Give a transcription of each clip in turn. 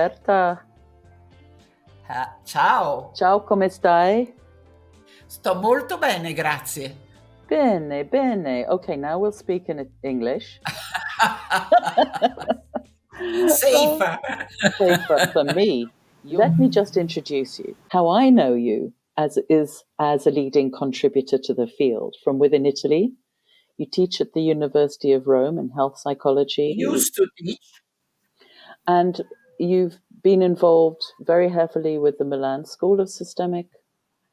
Umberta. Ciao. Ciao, come stai? Sto molto bene, grazie. Bene, bene. Okay, now we'll speak in English. Safer. Safer for me. Let me just introduce you. How I know you as a leading contributor to the field from within Italy. You teach at the University of Rome in health psychology. Used to teach. And you've been involved very heavily with the Milan School of Systemic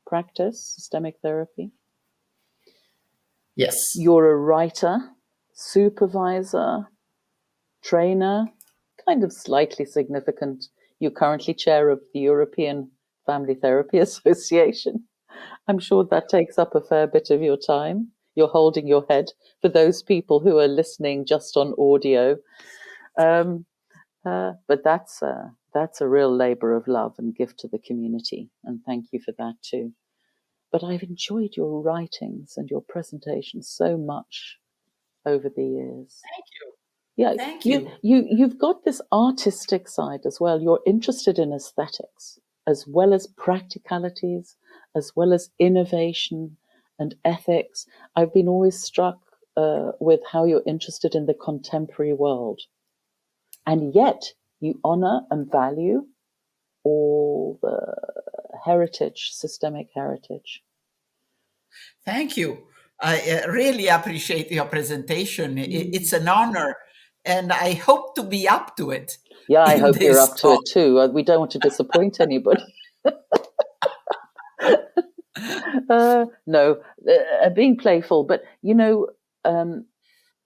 Practice, Systemic Therapy. Yes. You're a writer, supervisor, trainer, kind of slightly significant. You're currently chair of the European Family Therapy Association. I'm sure that takes up a fair bit of your time. You're holding your head for those people who are listening just on audio. But that's a real labor of love and gift to the community. And thank you for that too. But I've enjoyed your writings and your presentations so much over the years. Thank you. Yeah, thank you. You've got this artistic side as well. You're interested in aesthetics as well as practicalities, as well as innovation and ethics. I've been always struck with how you're interested in the contemporary world. And yet you honor and value all the heritage, systemic heritage. Thank you. I really appreciate your presentation. It's an honor, and I hope to be up to it. Yeah, I hope you're up to it too. We don't want to disappoint anybody. No, being playful, but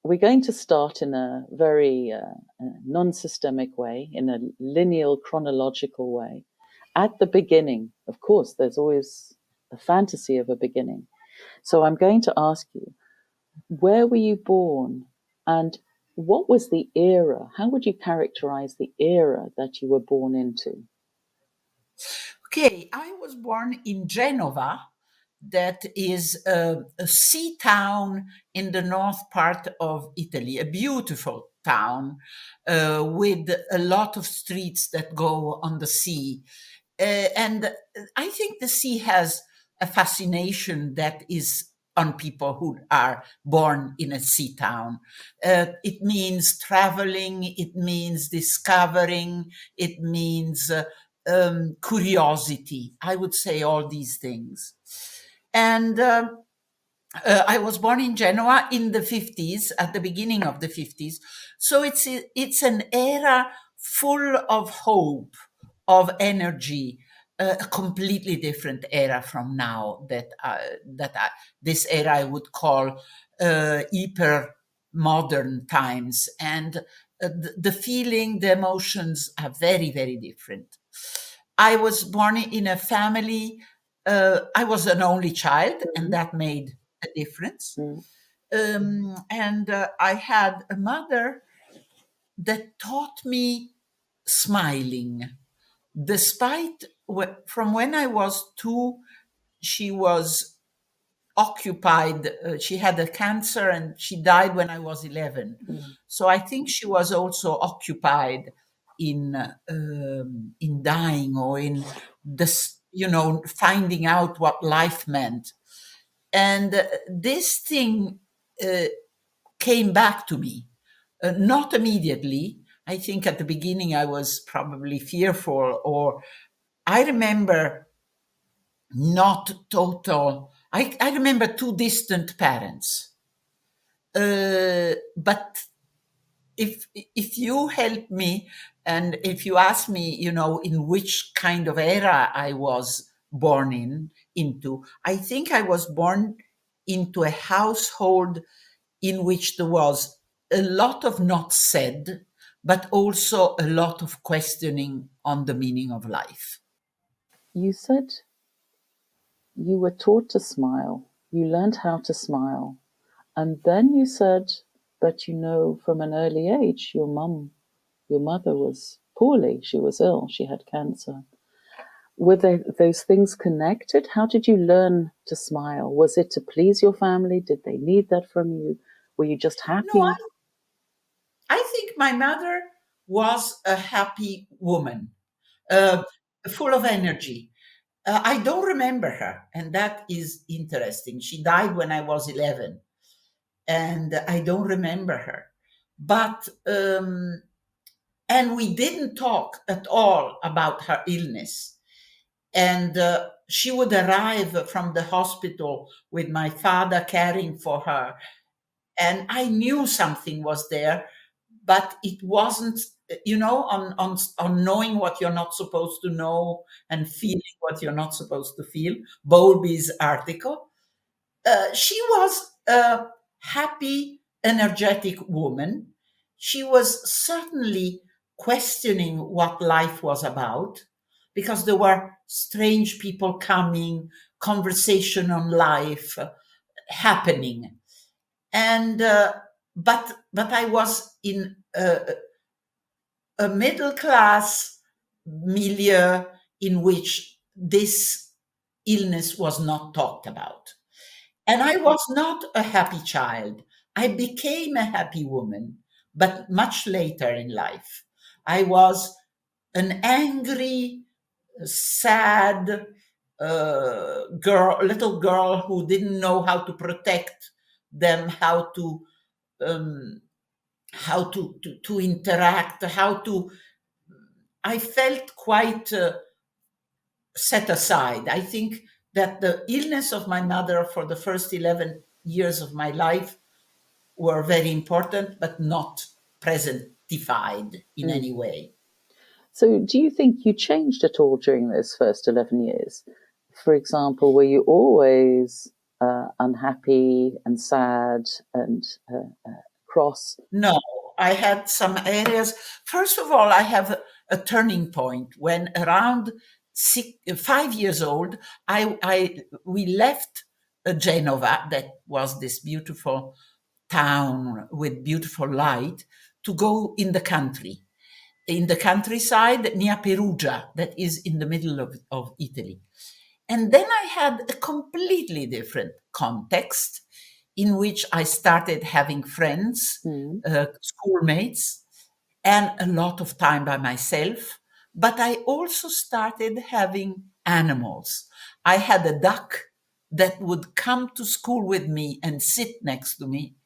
we're going to start in a very non-systemic way, in a lineal, chronological way. At the beginning, of course, there's always a fantasy of a beginning. So I'm going to ask you, where were you born and what was the era? How would you characterize the era that you were born into? Okay, I was born in Genova. That is a sea town in the north part of Italy, a beautiful town with a lot of streets that go on the sea. And I think the sea has a fascination that is on people who are born in a sea town. It means traveling, it means discovering, it means curiosity. I would say all these things. And I was born in Genoa in the 50s, at the beginning of the 50s. So it's an era full of hope, of energy, a completely different era from now. This era I would call hyper modern times, and the feeling, the emotions are very, very different. I was born in a family. I was an only child, and that made a difference. And I had a mother that taught me smiling. Despite from when I was 2, she was occupied. She had a cancer and she died when I was 11. So I think she was also occupied in dying or in this, finding out what life meant. And this thing came back to me, not immediately. I think at the beginning I was probably fearful, or I remember not total. I remember 2 distant parents. But if you help me and if you ask me, in which kind of era I was born into, I think I was born into a household in which there was a lot of not said, but also a lot of questioning on the meaning of life. You said you were taught to smile. You learned how to smile. And then you said that, from an early age, your mother was poorly. She was ill. She had cancer. Were those things connected? How did you learn to smile? Was it to please your family? Did they need that from you? Were you just happy? No, I think my mother was a happy woman, uh, full of energy. I don't remember her, and that is interesting. She died when I was 11, and I don't remember her. But and we didn't talk at all about her illness. And she would arrive from the hospital with my father caring for her, and I knew something was there, but it wasn't, on knowing what you're not supposed to know and feeling what you're not supposed to feel. Bowlby's article. She was a happy, energetic woman. She was certainly questioning what life was about, because there were strange people coming, conversation on life happening. And but I was in a middle class milieu in which this illness was not talked about. And I was not a happy child. I became a happy woman, but much later in life. I was an angry, sad little girl who didn't know how to protect them, um, how to interact, how to. I felt quite set aside. I think that the illness of my mother for the first 11 years of my life were very important, but not presentified in Mm. any way. So, do you think you changed at all during those first 11 years? For example, were you always unhappy and sad and cross? No, I had some areas. First of all, I have a turning point when around 5 years old, we left Genova, that was this beautiful town with beautiful light, to go in the countryside near Perugia, that is in the middle of Italy. And then I had a completely different context in which I started having friends, Mm. schoolmates, and a lot of time by myself. But I also started having animals. I had a duck that would come to school with me and sit next to me.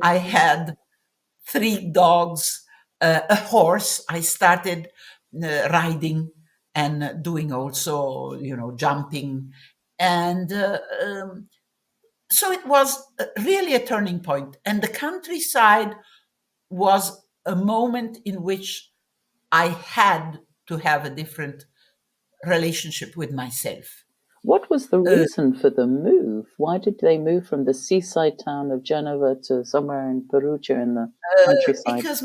I Okay. had 3 dogs, a horse. I started riding and doing also, jumping. And so it was really a turning point. And the countryside was a moment in which I had to have a different relationship with myself. What was the Uh, reason for the move? Why did they move from the seaside town of Genova to somewhere in Perugia in the countryside? because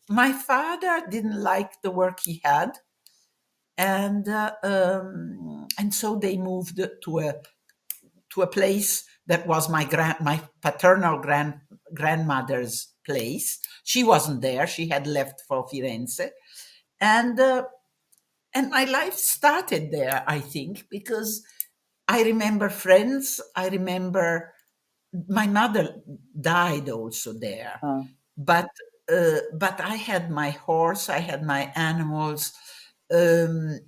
my father didn't like the work he had, and so they moved to a place that was my paternal grandmother's place. She wasn't there; she had left for Firenze, and uh, and my life started there. I think because I remember friends. I remember my mother died also there, Uh, but I had my horse. I had my animals. Um,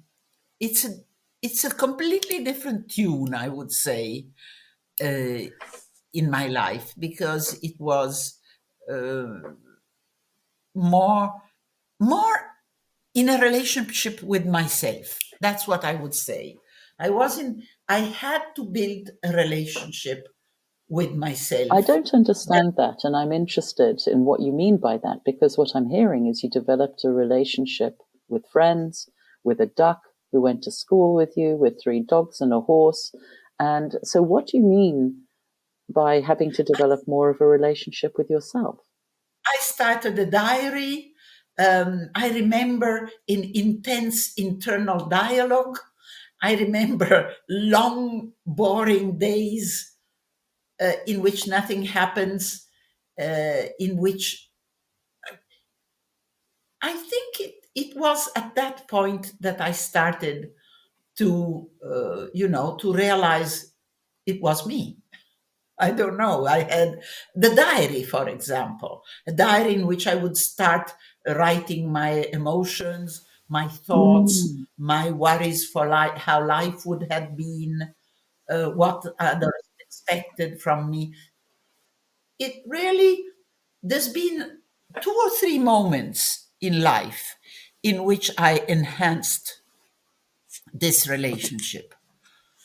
it's a it's a completely different tune, I would say, uh, in my life, because it was uh, more more in a relationship with myself. That's what I would say. I had to build a relationship with I myself. don't understand that, and I'm interested in what you mean by that, because what I'm hearing is you developed a relationship with friends, with a duck who went to school with you, with 3 dogs and a horse. And so, what do you mean by having to develop more of a relationship with yourself? I started a diary. I remember in intense internal dialogue. I remember long, boring days in which nothing happens, in which I think it was at that point that I started to, to realize it was me. I don't know. I had the diary, for example, a diary in which I would start writing my emotions, my thoughts, Mm. my worries for life, how life would have been, what others expected from me. It really, there's been two or three moments in life in which I enhanced this relationship.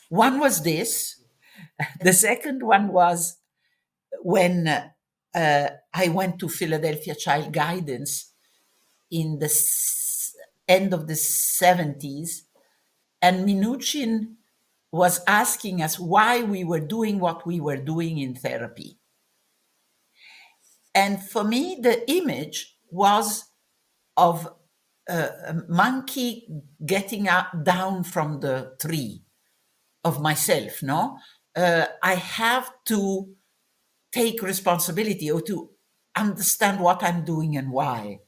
One was this. The second one was when I went to Philadelphia Child Guidance in the end of the 70s, and Minuchin was asking us why we were doing what we were doing in therapy. And for me, the image was of a monkey getting up, down from the tree of myself, no? I have to take responsibility or to understand what I'm doing and why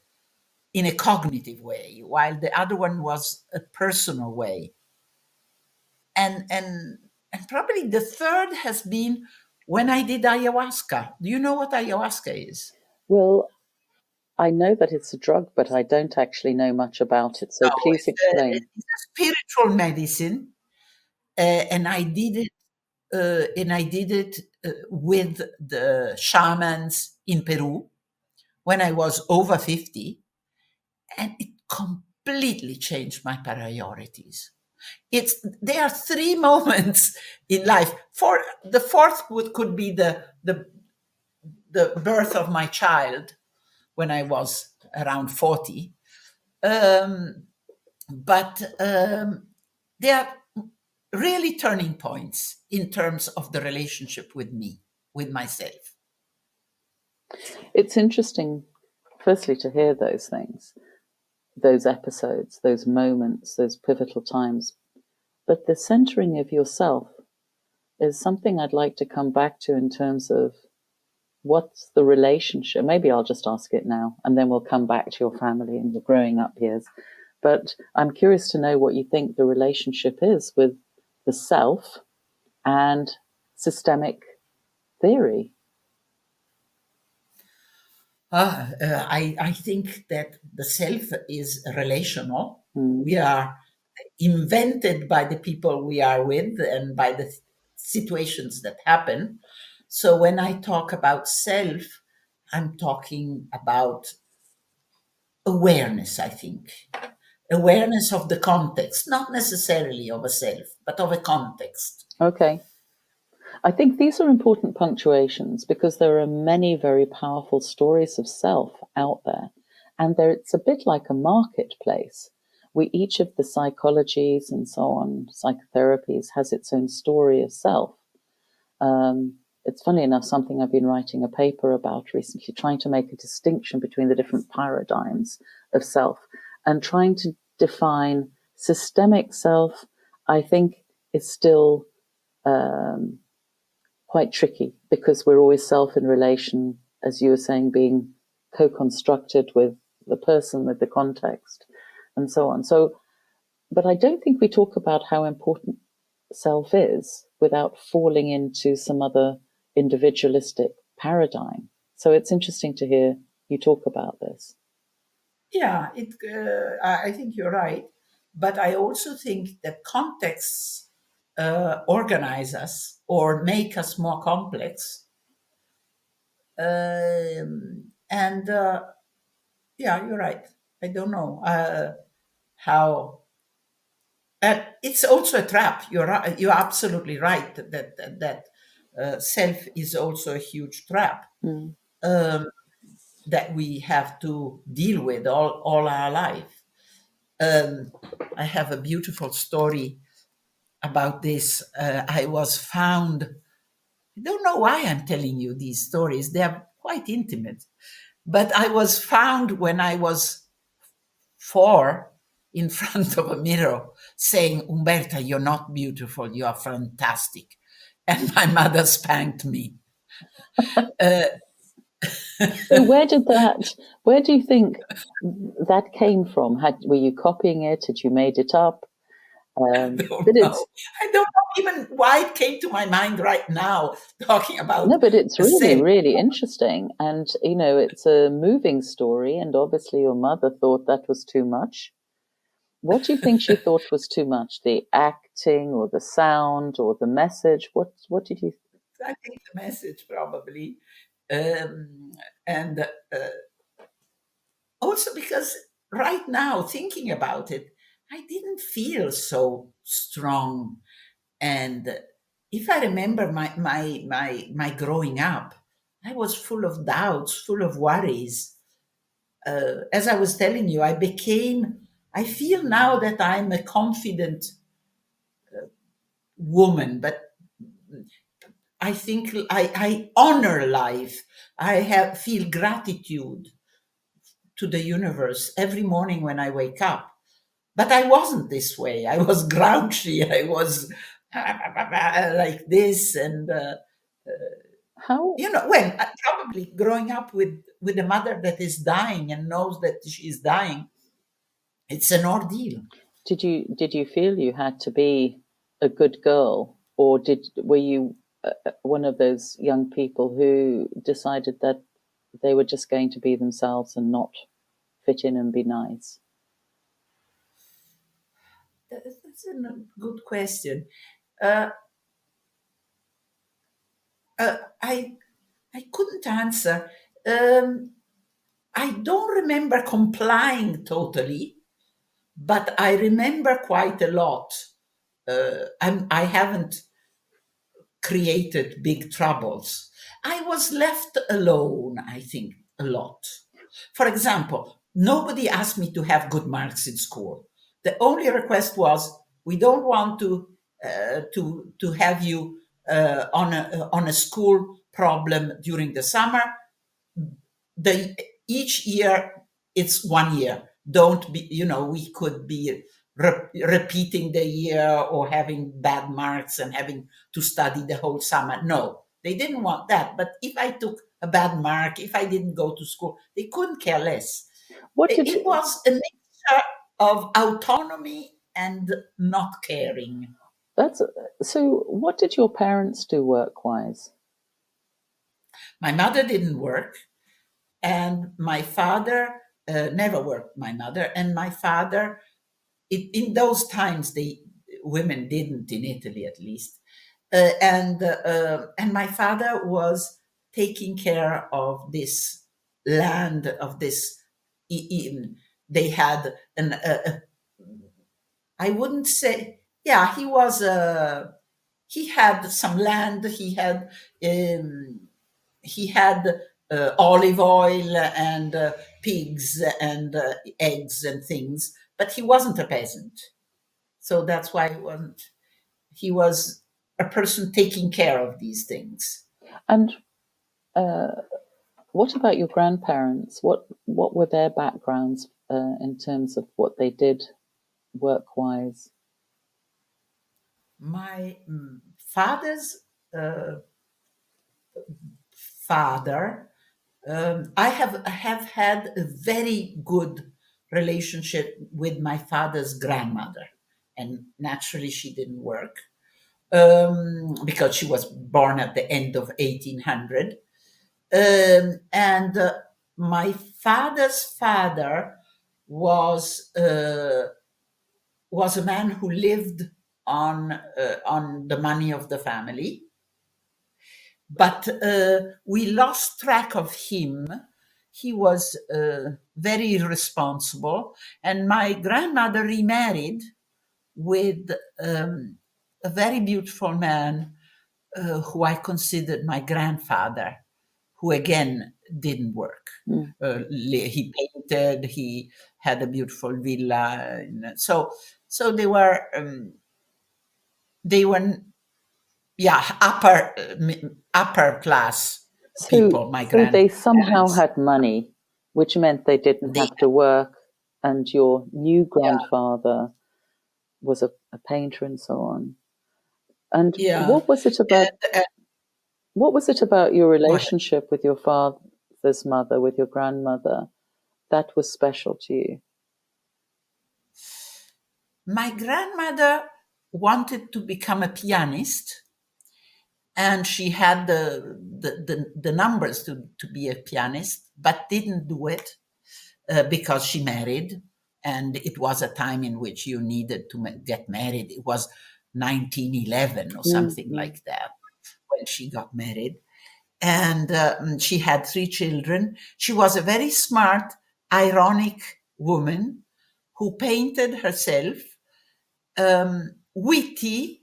in a cognitive way, while the other one was a personal way. And probably the third has been when I did ayahuasca. Do you know what ayahuasca is? Well, I know that it's a drug, but I don't actually know much about it. So No, please explain. it's a spiritual medicine, and I did it. With the shamans in Peru when I was over 50, and it completely changed my priorities. There are three moments in life. For the fourth could be the birth of my child when I was around 40. Um, but they are really turning points in terms of the relationship with me, with myself. It's interesting, firstly, to hear those things, those episodes, those moments, those pivotal times. But the centering of yourself is something I'd like to come back to in terms of what's the relationship. Maybe I'll just ask it now, and then we'll come back to your family and your growing up years. But I'm curious to know what you think the relationship is with the self and systemic theory. I think that the self is relational. Mm. We are invented by the people we are with and by the situations that happen. So when I talk about self, I'm talking about awareness, I think. Awareness of the context, not necessarily of a self, but of a context. Okay. I think these are important punctuations because there are many very powerful stories of self out there. And it's a bit like a marketplace. Each of the psychologies and so on, psychotherapies, has its own story of self. It's funny enough, something I've been writing a paper about recently, trying to make a distinction between the different paradigms of self and trying to define systemic self, I think is still quite tricky because we're always self in relation, as you were saying, being co-constructed with the person, with the context, and so on. So, but I don't think we talk about how important self is without falling into some other individualistic paradigm. So it's interesting to hear you talk about this. Yeah, I think you're right. But I also think that contexts organize us or make us more complex. And yeah, you're right. I don't know how. It's also a trap. You're absolutely right that self is also a huge trap Mm. um, that we have to deal with all our life. Um, I have a beautiful story about this. I was found. I don't know why I'm telling you these stories. They are quite intimate. But I was found when I was 4 in front of a mirror saying, Umberta, you're not beautiful, you are fantastic. And my mother spanked me. Uh, So where do you think that came from? Were you copying it? Had you made it up? I don't But know. it's I don't know even why it came to my mind right now, talking about no, but it's a really, set. really interesting. And, it's a moving story. And obviously, your mother thought that was too much. What do you think she thought was too much? The acting or the sound or the message? What did you I think the message probably, um, and also because right now thinking about it, I didn't feel so strong. And if I remember my growing up, I was full of doubts, full of worries. As I was telling you, I feel now that I'm a confident woman, but I think I honor life. Feel gratitude to the universe every morning when I wake up. But I wasn't this way. I was grouchy. I was like this, and how probably growing up with a mother that is dying and knows that she's dying, it's an ordeal. did you feel you had to be a good girl, or were you one of those young people who decided that they were just going to be themselves and not fit in and be nice? That's a good question. Uh, uh, I I couldn't answer. Um, I don't remember complying totally, but I remember quite a lot. I haven't created big troubles. I was left alone, I think, a lot. For example, nobody asked me to have good marks in school. The only request was, we don't want to have you on a school problem during the summer. The Each year it's 1 year. Don't be, we could be repeating the year or having bad marks and having to study the whole summer. No, they didn't want that. But if I took a bad mark, if I didn't go to school, they couldn't care less. What did It was a mixture of autonomy and not caring. that's so what did your parents do work-wise? My mother didn't work, and my father never worked. My mother and my father, in those times, they women didn't, in Italy at least, and my father was taking care of this land, of this. They had I wouldn't say, yeah, he had some land. He had olive oil and pigs and eggs and things, but he wasn't a peasant. So that's why he wasn't. He was a person taking care of these things. And what about your grandparents? What were their backgrounds in terms of what they did work-wise? My father's father, I have had a very good relationship with my father's grandmother, and naturally she didn't work because she was born at the end of 1800. And my father's father was uh, was a man who lived on the money of the family, but we lost track of him. He was very irresponsible, and my grandmother remarried with a very beautiful man who I considered my grandfather, who again didn't work. Mm. He painted. He had a beautiful villa. So they were yeah, upper class So, people. My so they somehow grandparents. had money, which meant they didn't They have to work, and your new Yeah, grandfather was a painter and so on. And yeah. And, what was it about your go ahead. relationship with your father's mother, with your grandmother, that was special to you? My grandmother wanted to become a pianist, and she had the numbers to be a pianist, but didn't do it because she married. And it was a time in which you needed to get married. It was 1911 or something Mm-hmm. like that when she got married. And she had 3 children. She was a very smart, ironic woman who painted herself, witty.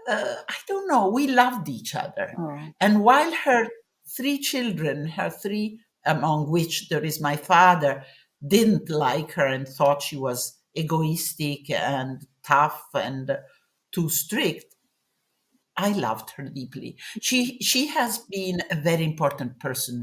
I don't know. We loved each other. Oh, And while her 3 children, her three, among which there is my father, didn't like her and thought she was egoistic and tough and too strict, I loved her deeply. She has been a very important person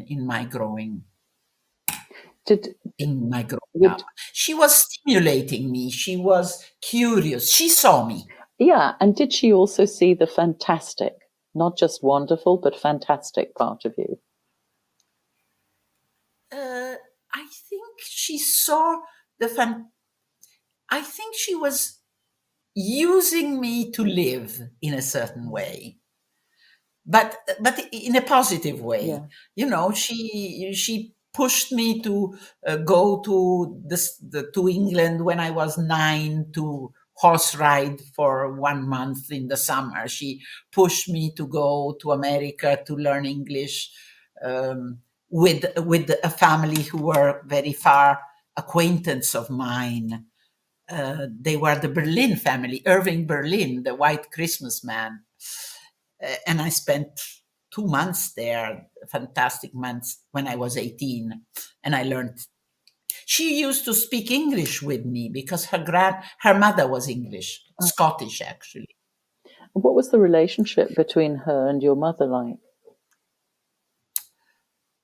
did in my growing would up. She was stimulating me. She was curious. She saw me. yeah, and did she also see the fantastic, not just wonderful, but fantastic part of you? Uh, I think she saw the fan. I think she was using me to live in a certain way, but in a positive way. Yeah, She pushed me to go to to England when I was 9 to horse ride for 1 month in the summer. She pushed me to go to America to learn English, with a family who were very far acquaintance of mine. They were the Berlin family, Irving Berlin, the White Christmas man. And I spent 2 months there, fantastic months when I was 18. And I learned. She used to speak English with me because her mother was English, uh, Scottish actually. what was the relationship between her and your mother like?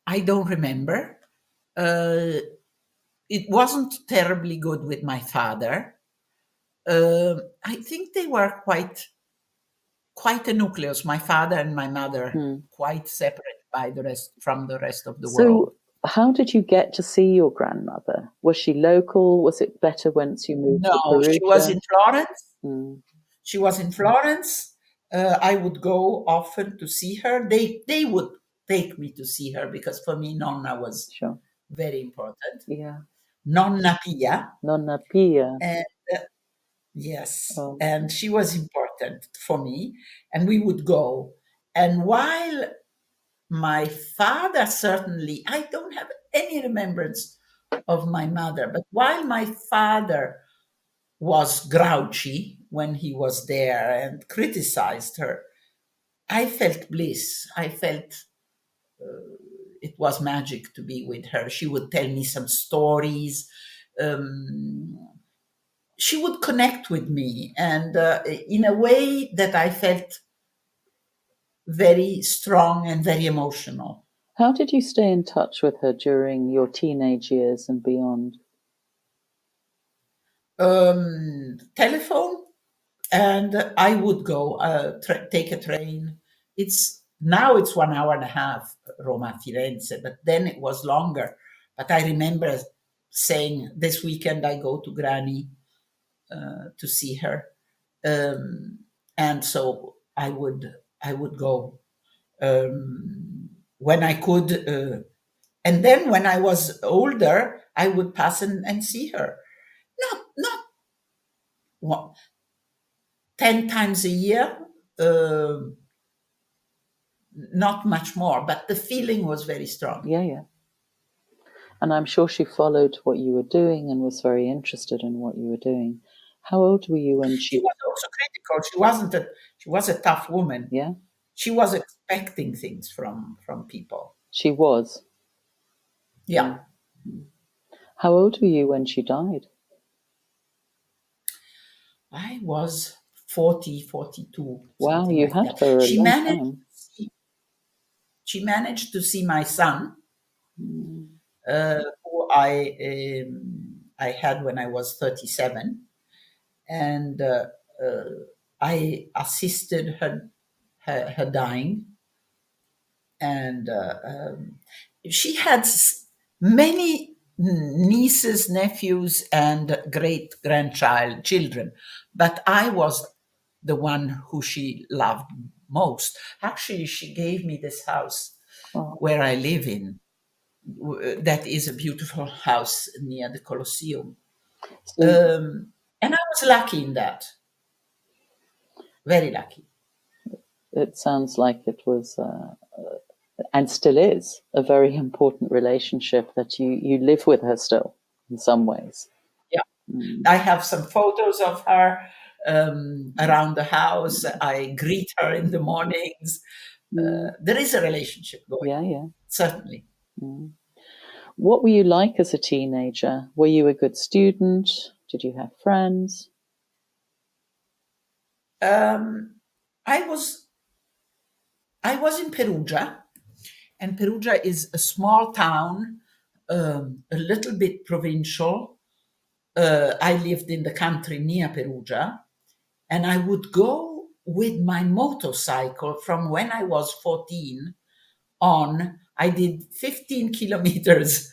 I don't remember. Uh, it wasn't terribly good with my father. I think they were quite a nucleus. My father and my mother Hmm. quite separate by the rest from the rest of the world. So, how did you get to see your grandmother? Was she local? Was it better once you moved to No, she was Perugia? in Florence. Mm, She was in Florence. I would go often to see her. They would take me to see her because for me Nonna was sure. very important. Yeah. Nonna Pia, Nonna Pia. and yes, Oh, and she was important for me. And we would go. And while my father certainly, I don't have any remembrance of my mother, but while my father was grouchy when he was there and criticized her, I felt bliss. I felt it was magic to be with her. She would tell me some stories. Um, she would connect with me, and in a way that I felt very strong and very emotional. how did you stay in touch with her during your teenage years and beyond? Telephone, and I would go take a train. It's 1 hour and a half, Roma Firenze, but then it was longer. But I remember saying, "This weekend I go to Granny to see her," um, and so I would go when I could, and then when I was older, I would pass and see her. Not what, 10 times a year. um Not much more, but the feeling was very strong. Yeah, yeah. And I'm sure she followed what you were doing and was very interested in what you were doing. How old were you when She she? was also critical. She was a tough woman. Yeah, She was expecting things from people. she was. Yeah. Mm. How old were you when she died? I was 40, 42, Wow, something you like had that. for a long time. She managed to see my son, Mm. who I had when I was 37, and uh, I assisted her dying. And she had many nieces, nephews, and great grandchild children. But I was the one who she loved most. Actually, she gave me this house Oh, where I live in. That is a beautiful house near the Colosseum. so And I was lucky in that, very lucky. it sounds like it was, and still is, a very important relationship that you live with her still in some ways. Yeah. Mm, I have some photos of her around the house. I greet her in the mornings. mm, There is a relationship going yeah, on, yeah. certainly. Mm. What were you like as a teenager? Were you a good student? Did you have friends? Um, I was I was in Perugia, and Perugia is a small town, a little bit provincial. I lived in the country near Perugia, and I would go with my motorcycle from when I was 14 on. I did 15 kilometers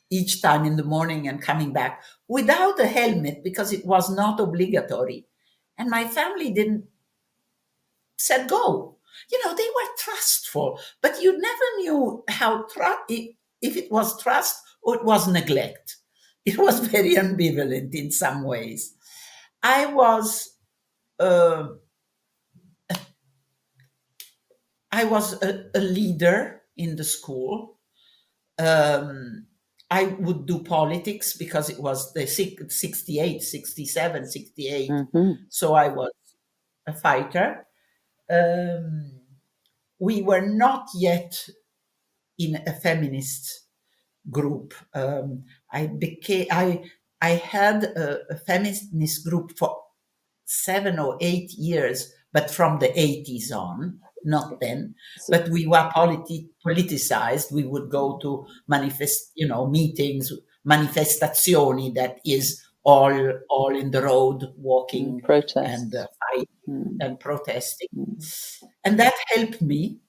each time in the morning and coming back without a helmet because it was not obligatory. And my family didn't said go. They were trustful, but you never knew if it was trust or it was neglect. It was very ambivalent in some ways. I was uh, I was a leader in the school. Um, I would do politics because it was the 68, 67, 68. Mm-hmm. So I was a fighter. Um, we were not yet in a feminist group. I had a feminist group for 7 or 8 years, but from the 80s on, not then. So, But we were politicized. We would go to meetings, manifestazioni, that is all in the road, walking and protests. fighting Mm, and protesting, mm. and that helped me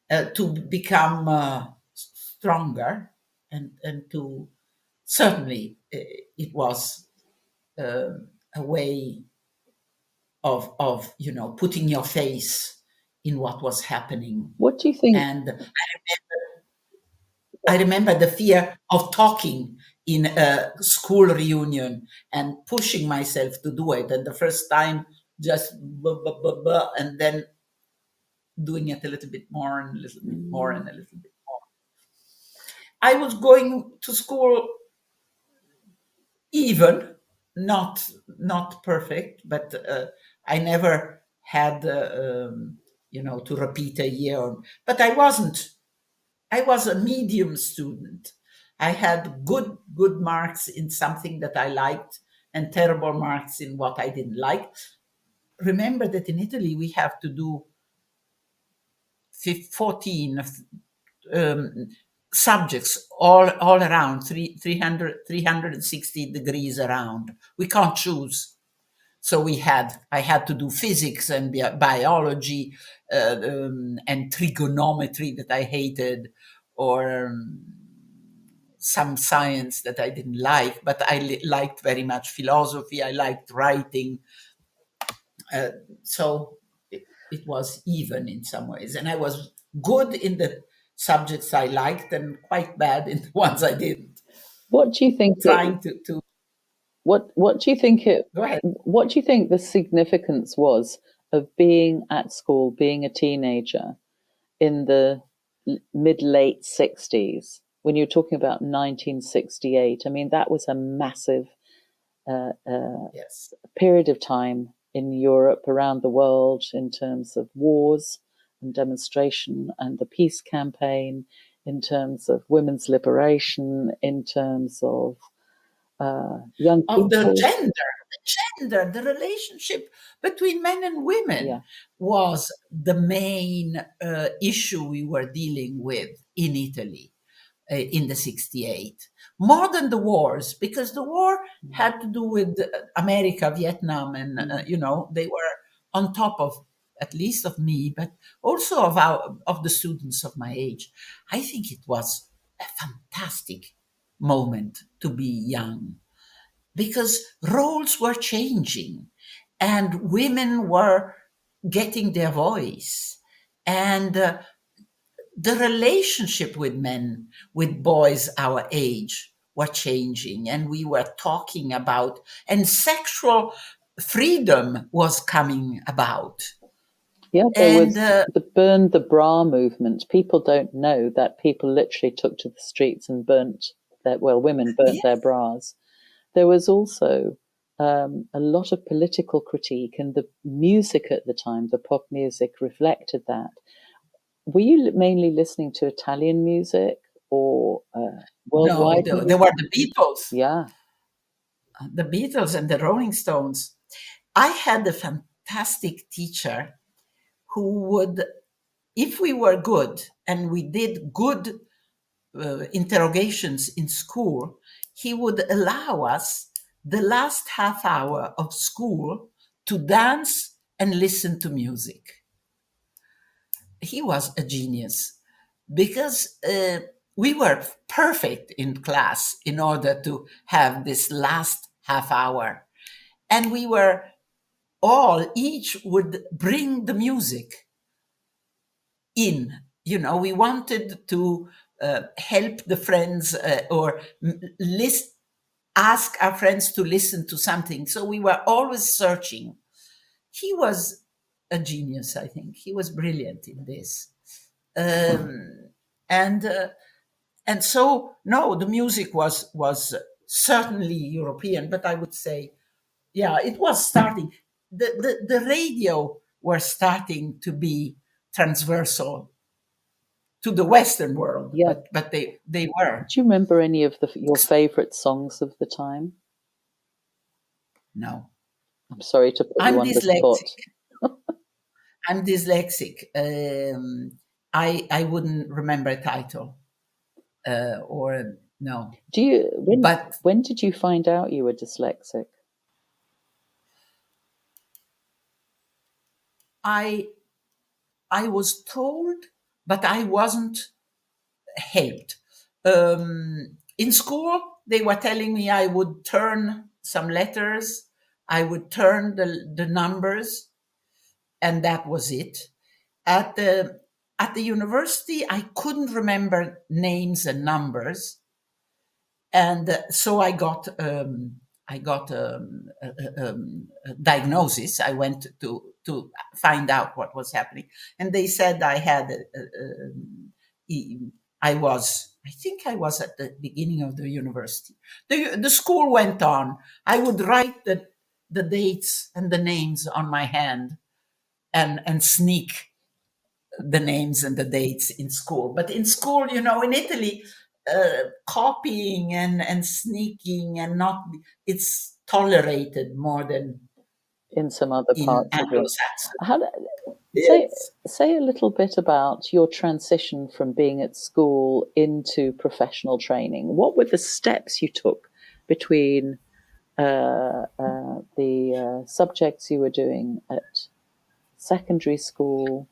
to become stronger, and to certainly it was a way of putting your face in what was happening. What do you think? And I remember the fear of talking in a school reunion and pushing myself to do it, and the first time just and then doing it a little bit more and a little bit more Mm, and a little bit more. I was going to school even, not perfect, but I never had to repeat a year. But I wasn't. I was a medium student. I had good marks in something that I liked and terrible marks in what I didn't like. Remember that in Italy we have to do 14 um, subjects all around 360 degrees around. We can't choose. So I had to do physics and biology and trigonometry that I hated, or some science that I didn't like, but I liked very much philosophy. I liked writing. So it was even in some ways. And I was good in the subjects I liked and quite bad in the ones I didn't. what do you think it? Trying to What do you think it? go ahead. What do you think the significance was of being at school, being a teenager in the mid late 60s? When you're talking about 1968, I mean that was a massive Yes. period of time in Europe, around the world, in terms of wars and demonstration and the peace campaign, in terms of women's liberation, in terms of young Of people. the relationship between men and women Yeah. was the main issue we were dealing with in Italy in the 68, more than the wars, because the war had to do with America, Vietnam, and Mm. they were on top of, at least of me, but also of the students of my age. I think it was fantastic. moment to be young, because roles were changing and women were getting their voice. And the relationship with men, with boys our age, were changing. And we were talking about, and sexual freedom was coming about. Yeah, there And was the burn the bra movement. People don't know that people literally took to the streets and burnt their, well, women burnt their yes, bras. There was also a lot of political critique, and the music at the time, the pop music, reflected that. Were you mainly listening to Italian music or no, worldwide there music? were Yeah, The Beatles and the Rolling Stones. I had a fantastic teacher who would, if we were good and we did good interrogations in school, he would allow us the last half hour of school to dance and listen to music. He was a genius because we were perfect in class in order to have this last half hour. And we were all, each would bring the music in. We wanted to help the friends or list, ask our friends to listen to something. So we were always searching. He was a genius, I think. He was brilliant in this. Um, and and so no, the music was certainly European, but I would say, yeah, it was starting. The radio were starting to be transversal to the Western world, yeah. but they were. Do you remember any of your favorite songs of the time? No, I'm sorry to put you I'm on the dyslexic. spot. I'm dyslexic. I wouldn't remember a title or no, Do you but when did you find out you were dyslexic? I I was told, but I wasn't helped. In school, they were telling me I would turn some letters, I would turn the numbers, and that was it. At the at the university, I couldn't remember names and numbers, and so I got a diagnosis. I went to find out what was happening, and they said I had I was, I think I was at the beginning of the university. The school went on. I would write the dates and the names on my hand and sneak the names and the dates in school. But in school, in Italy, copying and sneaking and not, it's tolerated more than In some other in parts of your Anglo-Saxon. how, say Yes. say a little bit about your transition from being at school into professional training. What were the steps you took between the subjects you were doing at secondary school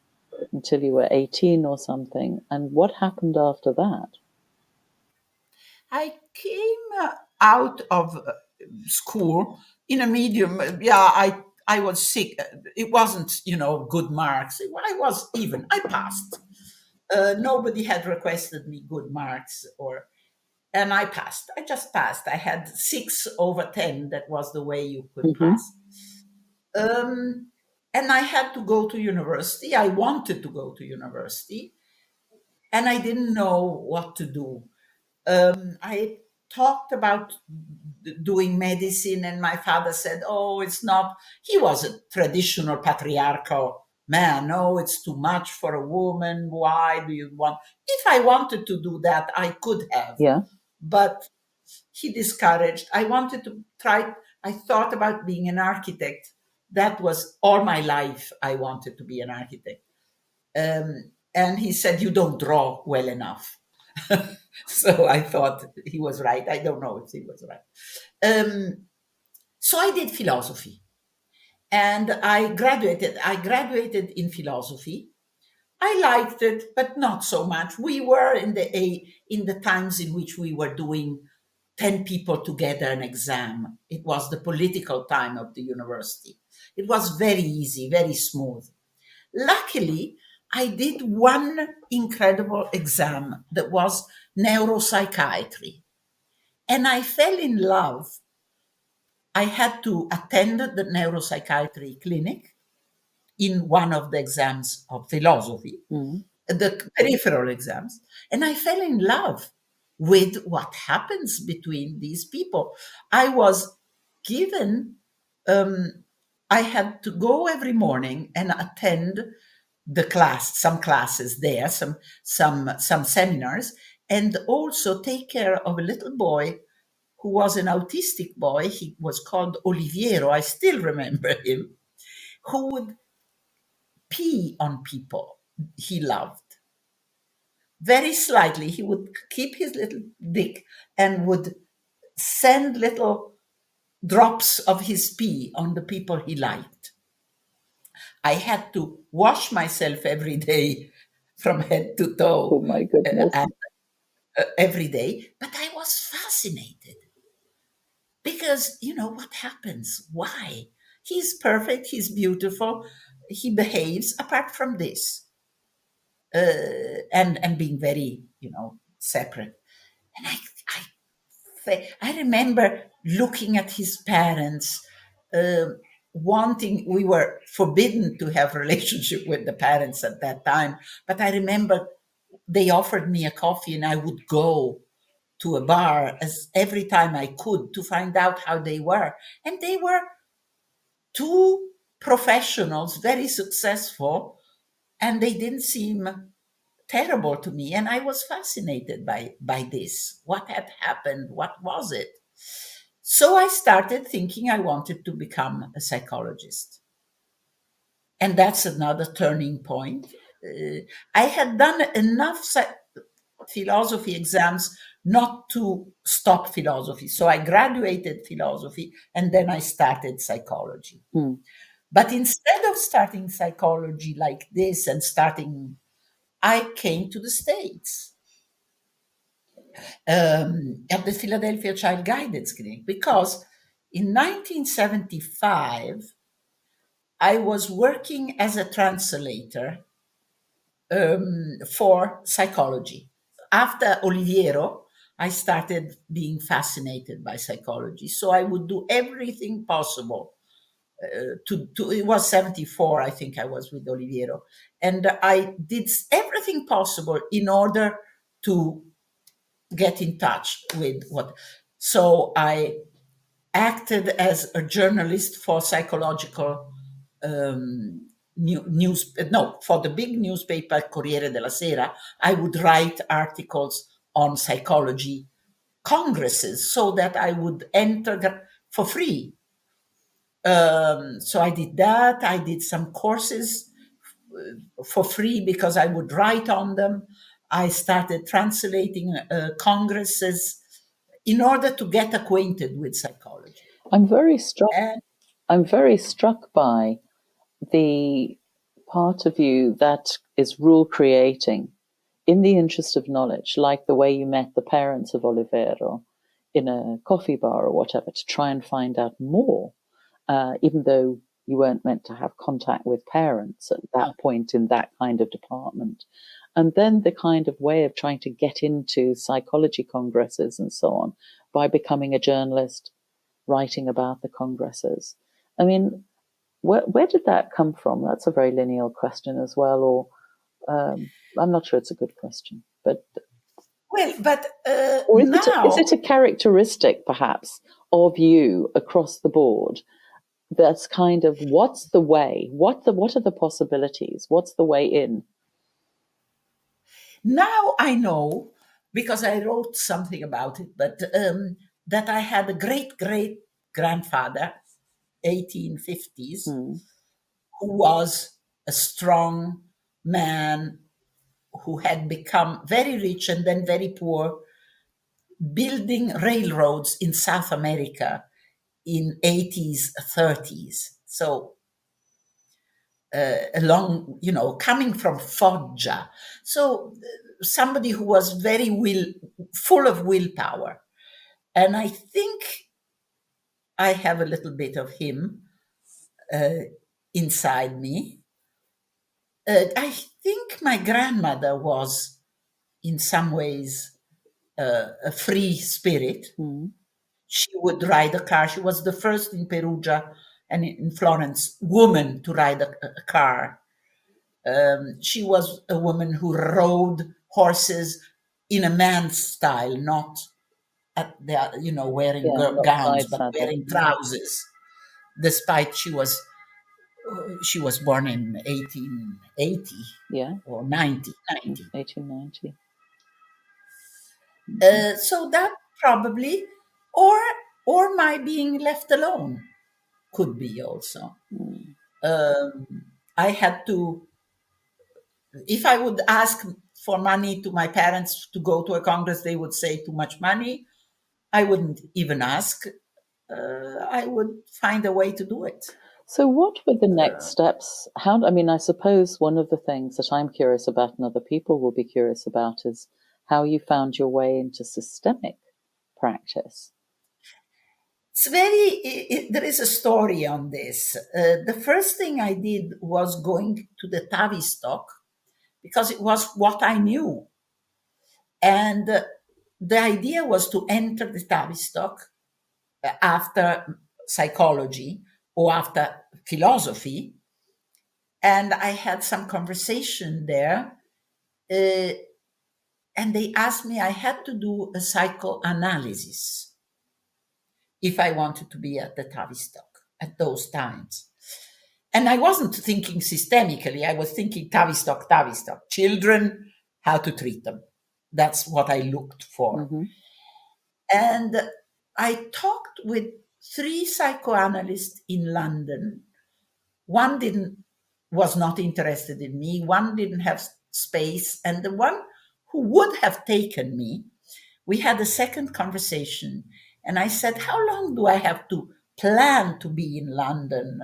until you were 18 or something, and what happened after that? I came out of school in a medium. Yeah, I was sick. It wasn't, good marks. I was even. I passed. Nobody had requested me good marks, and I passed. I just passed. I had 6/10. That was the way you could Hmm. pass. Um, and I had to go to university. I wanted to go to university, and I didn't know what to do. I talked about doing medicine, and my father said, "Oh, it's not." He was a traditional patriarchal man. "No, it's too much for a woman. Why do you want?" If I wanted to do that, I could have, Yeah. but he discouraged. I wanted to try. I thought about being an architect. That was all my life. I wanted to be an architect. And he said, "You don't draw well enough." So I thought he was right. I don't know if he was right. So I did philosophy, and I graduated in philosophy. I liked it, but not so much. We were in the times in which we were doing 10 people together an exam. It was the political time of the university. It was very easy, very smooth. Luckily, I did one incredible exam that was neuropsychiatry, and I fell in love. I had to attend the neuropsychiatry clinic in one of the exams of philosophy, the peripheral exams, and I fell in love with what happens between these people. I was given, I had to go every morning and attend the class, some classes there, some seminars, and also take care of a little boy who was an autistic boy. He was called Oliviero. I still remember him, who would pee on people he loved. Very slightly, he would keep his little dick and would send little drops of his pee on the people he liked. I had to wash myself every day from head to Oh toe my goodness. every day, but I was fascinated because what happens? Why? He's perfect, he's beautiful, he behaves apart from this, and being very, separate. And I remember looking at his parents, uh, wanting. We were forbidden to have relationship with the parents at that time, but I remember they offered me a coffee, and I would go to a bar as every time I could to find out how they were, and they were two professionals, very successful, and they didn't seem terrible to me, and I was fascinated by this. What had happened? What was it? So I started thinking I wanted to become a psychologist, and that's another turning point. I had done enough philosophy exams not to stop philosophy, so I graduated philosophy and then I started psychology. But instead of starting psychology like this and starting, I came to the States, at the Philadelphia Child Guidance Clinic, because in 1975, I was working as a translator, for psychology. After Oliviero, I started being fascinated by psychology. So I would do everything possible. It was 74, I think I was with Oliviero. And I did everything possible in order to get in touch with what. So I acted as a journalist for psychological, news. No, for the big newspaper Corriere della Sera. I would write articles on psychology congresses so that I would enter for free. So I did that. I did some courses for free because I would write on them. I started translating congresses in order to get acquainted with psychology. I'm very struck. And I'm very struck by the part of you that is rule creating in the interest of knowledge, like the way you met the parents of Olivero in a coffee bar or whatever to try and find out more, even though you weren't meant to have contact with parents at that point in that kind of department. And then the kind of way of trying to get into psychology congresses and so on by becoming a journalist, writing about the congresses. I mean, where did that come from? That's a very lineal question as well, or I'm not sure it's a good question, but or is now it a characteristic perhaps of you across the board? That's kind of what's the way? What are the possibilities? What's the way in? now I know because I wrote something about it, but that I had a great great grandfather, 1850s, who was a strong man who had become very rich and then very poor, building railroads in South America in 80s, 30s. So along, coming from Foggia. So somebody who was very full of willpower. And I think I have a little bit of him inside me. I think my grandmother was, in some ways, a free spirit. Mm. She would ride a car. She was the first in Perugia and in Florence woman to ride a car. She was a woman who rode horses in a man's style, not at the, wearing Yeah, not gowns, side but saddle. wearing trousers. Despite she was born in 1880 Yeah, or 90. 1890. Mhm. So that probably, or my being left alone could be also. Mm. I had to, if I would ask for money to my parents to go to a congress, they would say too much money. I wouldn't even ask. I would find a way to do it. So, what were the next steps? I mean, I suppose one of the things that I'm curious about and other people will be curious about is how you found your way into systemic practice. It's there is a story on this. The first thing I did was going to the Tavistock because it was what I knew. And the idea was to enter the Tavistock after psychology or after philosophy. And I had some conversation there. Uh, and they asked me, I had to do a psychoanalysis if I wanted to be at the Tavistock at those times. And I wasn't thinking systemically, I was thinking Tavistock, children, how to treat them. That's what I looked for. Mm-hmm. And I talked with 3 psychoanalysts in London. One was not interested in me, one didn't have space, and the one who would have taken me, we had a second conversation. And I said, how long do I have to plan to be in London?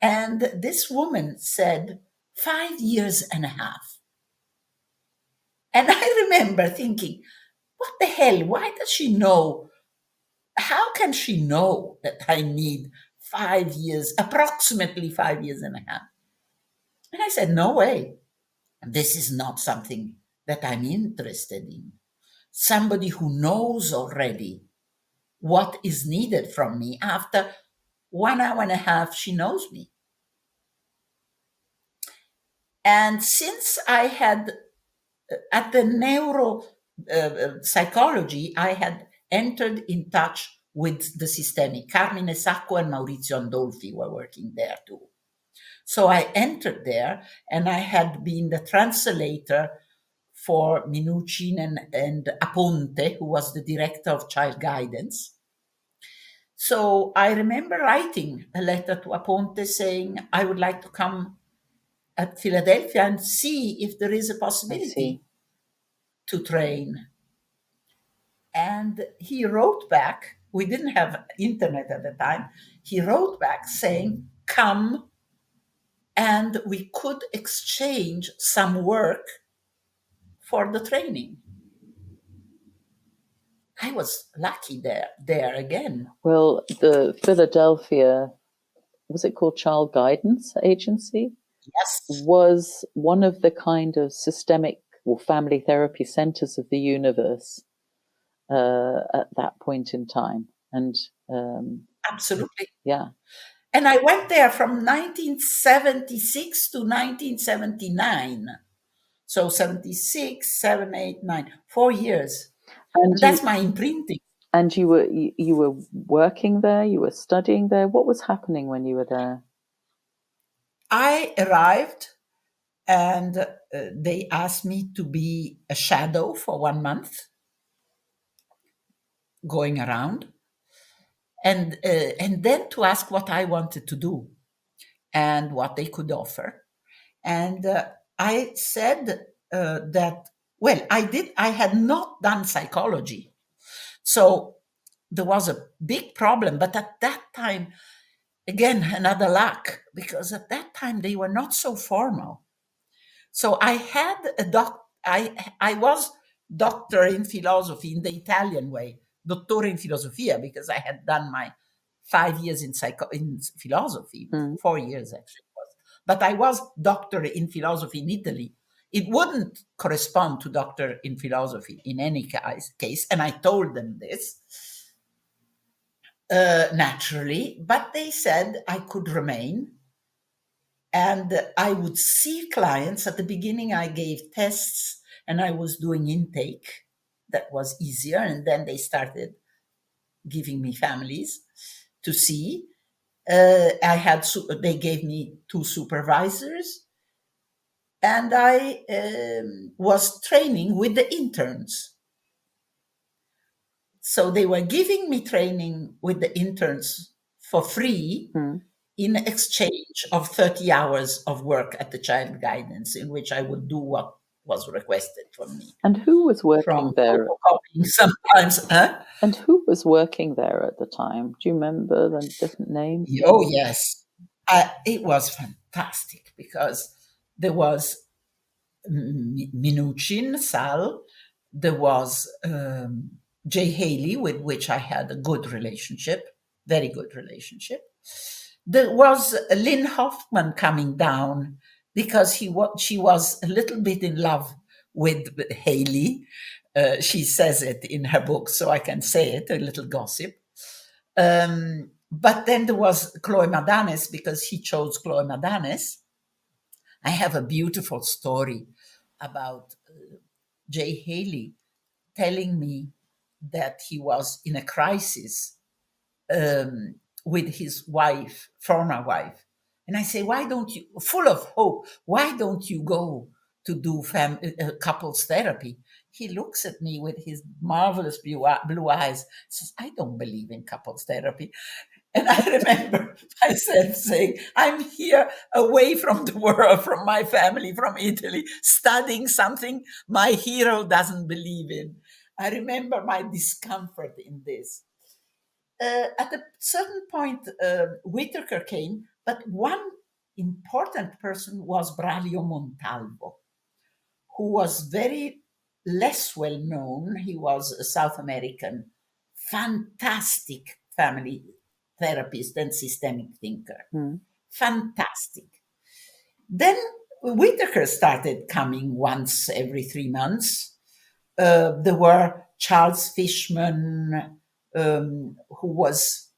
And this woman said, 5 years and a half. And I remember thinking, what the hell? Why does she know? How can she know that I need 5 years, approximately 5 years and a half? And I said, no way. This is not something that I'm interested in. Somebody who knows already what is needed from me. After 1 hour and a half, she knows me. And since I had, at the neuro psychology, I had entered in touch with the systemic. Carmine Sacco and Maurizio Andolfi were working there too. So I entered there, and I had been the translator for Minuchin and Aponte, who was the director of child guidance. So I remember writing a letter to Aponte saying, I would like to come at Philadelphia and see if there is a I see. possibility to train. And he wrote back, we didn't have internet at the time, he wrote back saying, come and we could exchange some work for the training. I was lucky there again. Well, the Philadelphia, was it called Child Guidance Agency? Yes, Was one of the kind of systemic or family therapy centers of the universe at that point in time. And absolutely. yeah. And I went there from 1976 to 1979. So 76, 7, 8, 9, 4 years. And And that's my imprinting. and you were working there, you were studying there. What was happening when you were there? I arrived and they asked me to be a shadow for 1 month, going around, and then to ask what I wanted to do and what they could offer. And I said that, well, I had not done psychology. So there was a big problem. But at that time, again, another luck, because at that time they were not so formal. So I had I was doctor in philosophy in the Italian way, dottore in filosofia, because I had done my 5 years in philosophy, 4 years actually it was. But I was doctor in philosophy in Italy. It wouldn't correspond to doctor in philosophy in any case, and I told them this naturally, but they said I could remain and I would see clients. At the beginning, I gave tests and I was doing intake. That was easier. And then they started giving me families to see. They gave me 2 supervisors, and I was training with the interns. So they were giving me training with the interns for free in exchange of 30 hours of work at the child guidance, in which I would do what was requested from me. And who was working From there? photocopying sometimes. And who was working there at the time? Do you remember the different names? Oh, yes. It was fantastic because there was Minuchin, Sal, there was Jay Haley, with which I had a good relationship, very good relationship. There was Lynn Hoffman coming down because she was a little bit in love with Haley. She says it in her book, so I can say it, a little gossip. But then there was Chloe Madanes, because he chose Chloe Madanes. I have a beautiful story about Jay Haley telling me that he was in a crisis with his wife, former wife. And I say, why don't you, full of hope, why don't you go to do couples therapy? He looks at me with his marvelous blue eyes, says, I don't believe in couples therapy. And I remember myself saying, I'm here away from the world, from my family, from Italy, studying something my hero doesn't believe in. I remember my discomfort in this. At a certain point, Whitaker came, but one important person was Braulio Montalvo, who was very less well known. He was a South American, fantastic family therapist and systemic thinker. Fantastic. Then Whitaker started coming once every 3 months. There were Charles Fishman, who was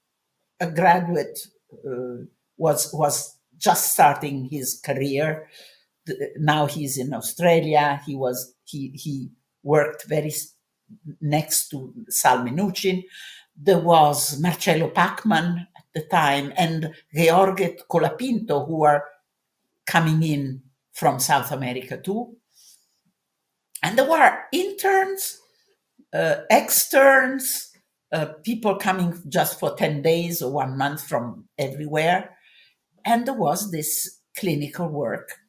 a graduate, was just starting his career. Now he's in Australia. He worked very next to Sal Minuchin. There was Marcello Pacman at the time and George Colapinto, who were coming in from South America too. And there were interns, externs, people coming just for 10 days or 1 month from everywhere. And there was this clinical work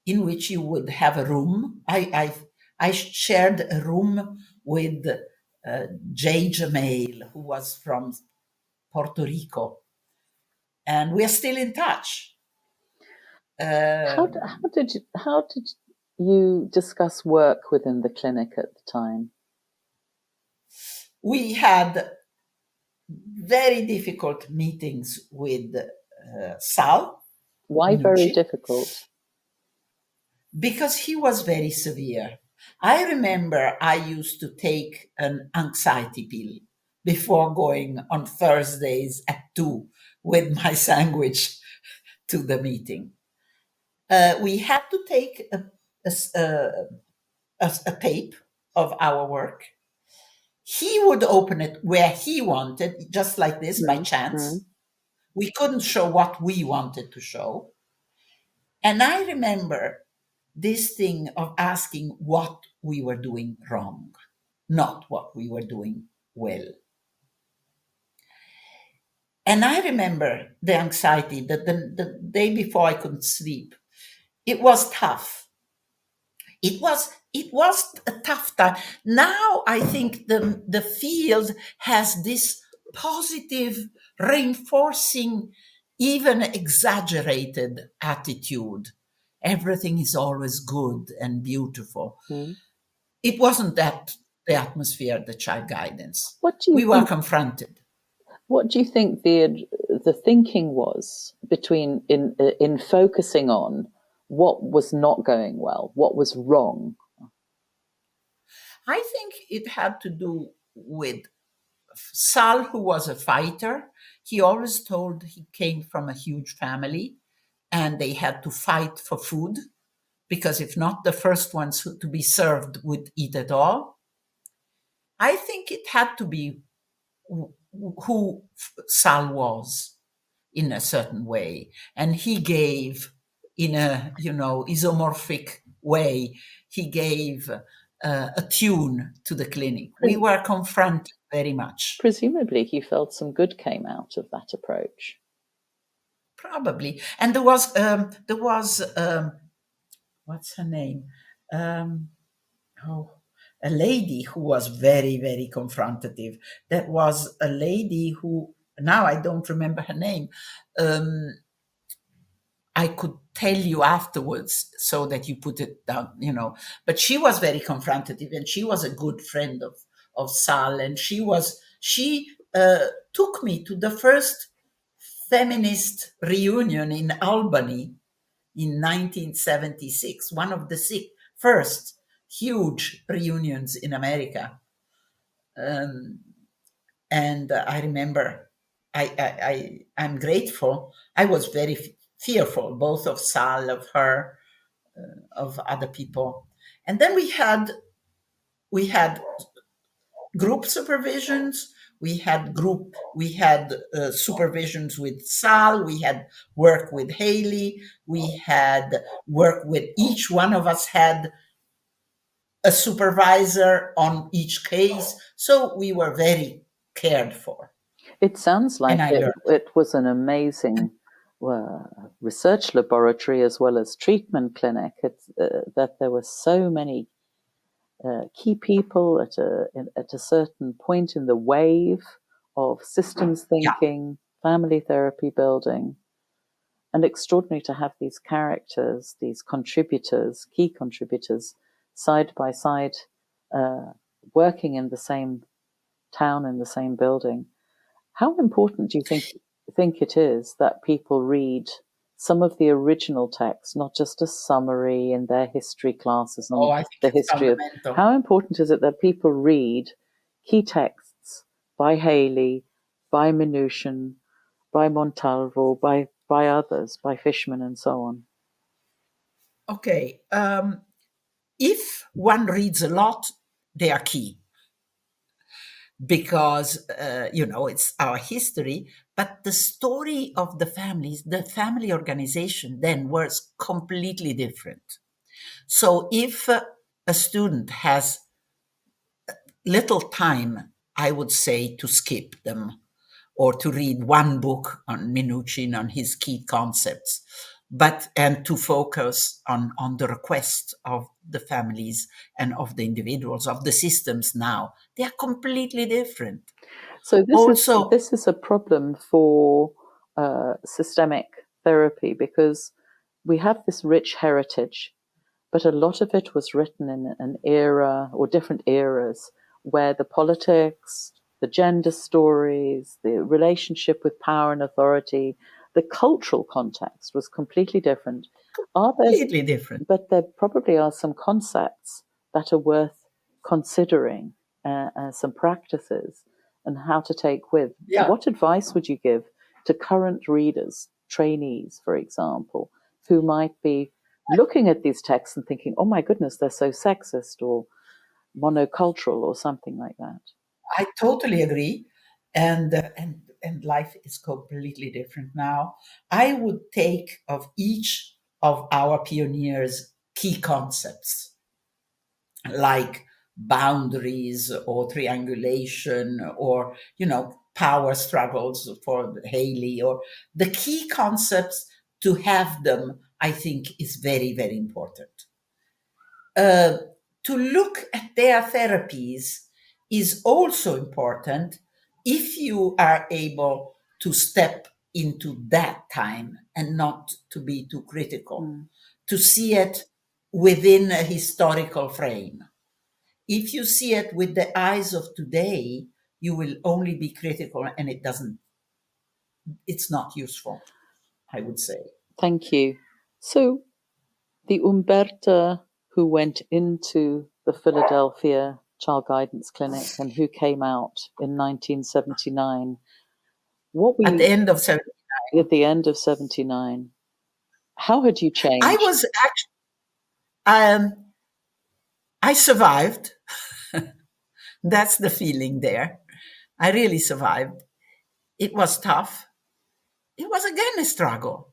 in which you would have a room. I shared a room with Jay Jamail, who was from Puerto Rico. And we are still in touch. How did you discuss work within the clinic at the time? We had very difficult meetings with Sal. Why very difficult? Because he was very severe. I remember I used to take an anxiety pill before going on Thursdays at 2 with my sandwich to the meeting. We had to take a tape of our work. He would open it where he wanted, just like this, by chance. We couldn't show what we wanted to show. And I remember this thing of asking what we were doing wrong, not what we were doing well. And I remember the anxiety that the day before I couldn't sleep. It was tough. It was a tough time. Now I think the field has this positive, reinforcing, even exaggerated attitude. Everything is always good and beautiful. It wasn't that the atmosphere, the child guidance. What do you We were think? confronted. What do you think the thinking was between in focusing on what was not going well, what was wrong? I think it had to do with Sal, who was a fighter. He always told he came from a huge family and they had to fight for food because if not, the first ones to be served would eat it all. I think it had to be who Sal was in a certain way. And he gave, in a, isomorphic way, he gave a tune to the clinic. We were confronted very much. Presumably, he felt some good came out of that approach. Probably. And there was what's her name? Oh, a lady who was very, very confrontative. That was a lady who, now I don't remember her name. I could tell you afterwards so that you put it down. But she was very confrontative and she was a good friend of Sal. And she took me to the first feminist reunion in Albany in 1976, one of the first huge reunions in America. And I remember I'm grateful. I was very fearful, both of Sal, of her, of other people. And then we had group supervisions. We had supervisions with Sal. We had work with Haley. We had work with each one of us had a supervisor on each case. So we were very cared for. It sounds like And I learned. it was an amazing research laboratory as well as treatment clinic. That there were so many key people at a certain point in the wave of systems thinking, family therapy building, and extraordinary to have these characters, these contributors, key contributors, side by side, working in the same town, in the same building. How important do you think it is that people read some of the original texts, not just a summary in their history classes on I think the it's history of? fundamental. How important is it that people read key texts by Haley, by Minuchin, by Montalvo, by others, by Fishman, and so on? Okay. If one reads a lot, they are key because, it's our history, but the story of the families, the family organization then was completely different. So if a student has little time, I would say to skip them or to read one book on Minuchin, on his key concepts, and to focus on the request of the families and of the individuals, of the systems now. They are completely different. So Also, this is a problem for systemic therapy because we have this rich heritage, but a lot of it was written in an era or different eras where the politics, the gender stories, the relationship with power and authority, the cultural context was completely different. completely different. But there probably are some concepts that are worth considering, some practices, and how to take with. Yeah. What advice would you give to current readers, trainees, for example, who might be looking at these texts and thinking, oh my goodness, they're so sexist or monocultural or something like that? I totally agree. And life is completely different now. I would take of each of our pioneers key concepts like boundaries or triangulation or power struggles for Haley, or the key concepts, to have them, I think, is very, very important. To look at their therapies is also important if you are able to step into that time and not to be too critical, to see it within a historical frame. if you see it with the eyes of today, you will only be critical, and it's not useful, I would say. Thank you. So, the Umberta who went into the Philadelphia Child Guidance Clinic and who came out in 1979, what were At the you end of at the end of 79? How had you I changed? was actually, I survived. That's the feeling there. I really survived. It was tough. It was again a struggle.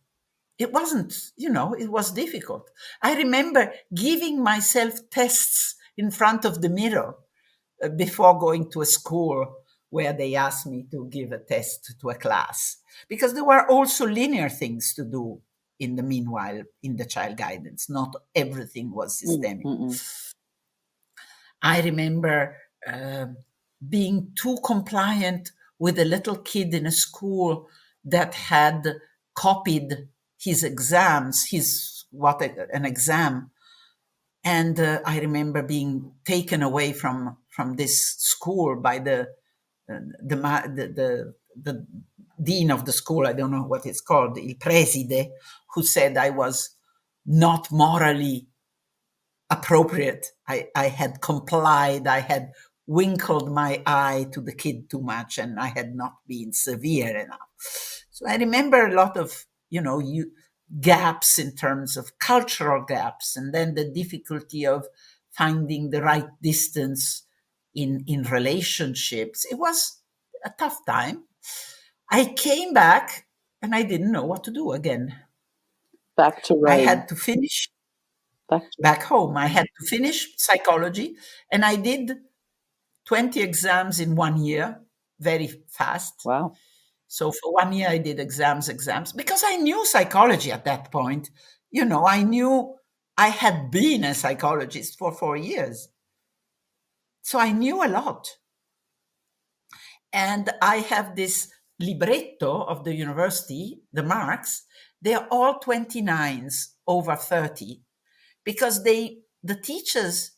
It wasn't, it was difficult. I remember giving myself tests in front of the mirror before going to a school where they asked me to give a test to a class, because there were also linear things to do in the meanwhile in the child guidance. Not everything was systemic. Mm-mm. I remember uh, being too compliant with a little kid in a school that had copied his exams, an exam, and I remember being taken away from this school by the dean of the school. I don't know what it's called, il preside, who said I was not morally appropriate. I had complied. I had winkled my eye to the kid too much, and I had not been severe enough. So I remember a lot of, gaps in terms of cultural gaps, and then the difficulty of finding the right distance in relationships. It was a tough time. I came back and I didn't know what to do again. Back to I Rome. had to finish Back to back home. I had to finish psychology, and I did 20 exams in 1 year, very fast. wow. So for 1 year, I did exams, because I knew psychology at that point. I knew I had been a psychologist for 4 years. So I knew a lot. And I have this libretto of the university, the marks, they're all 29s over 30, because the teachers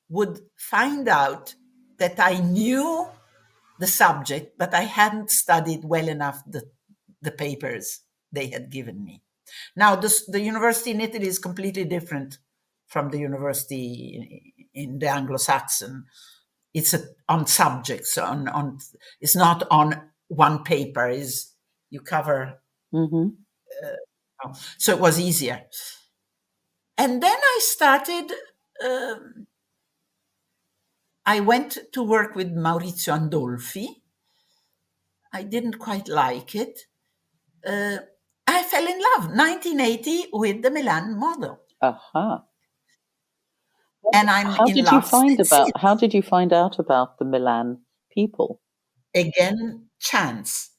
would find out that I knew the subject, but I hadn't studied well enough the papers they had given me. Now, the university in Italy is completely different from the university in the Anglo-Saxon. It's on subjects, it's not on one paper. You cover, Mm-hmm. so it was easier. And then I went to work with Maurizio Andolfi. I didn't quite like it. Uh, I fell in love, 1980, with the Milan model. Aha. And I'm in love since. How did you find out about the Milan people? Again, chance.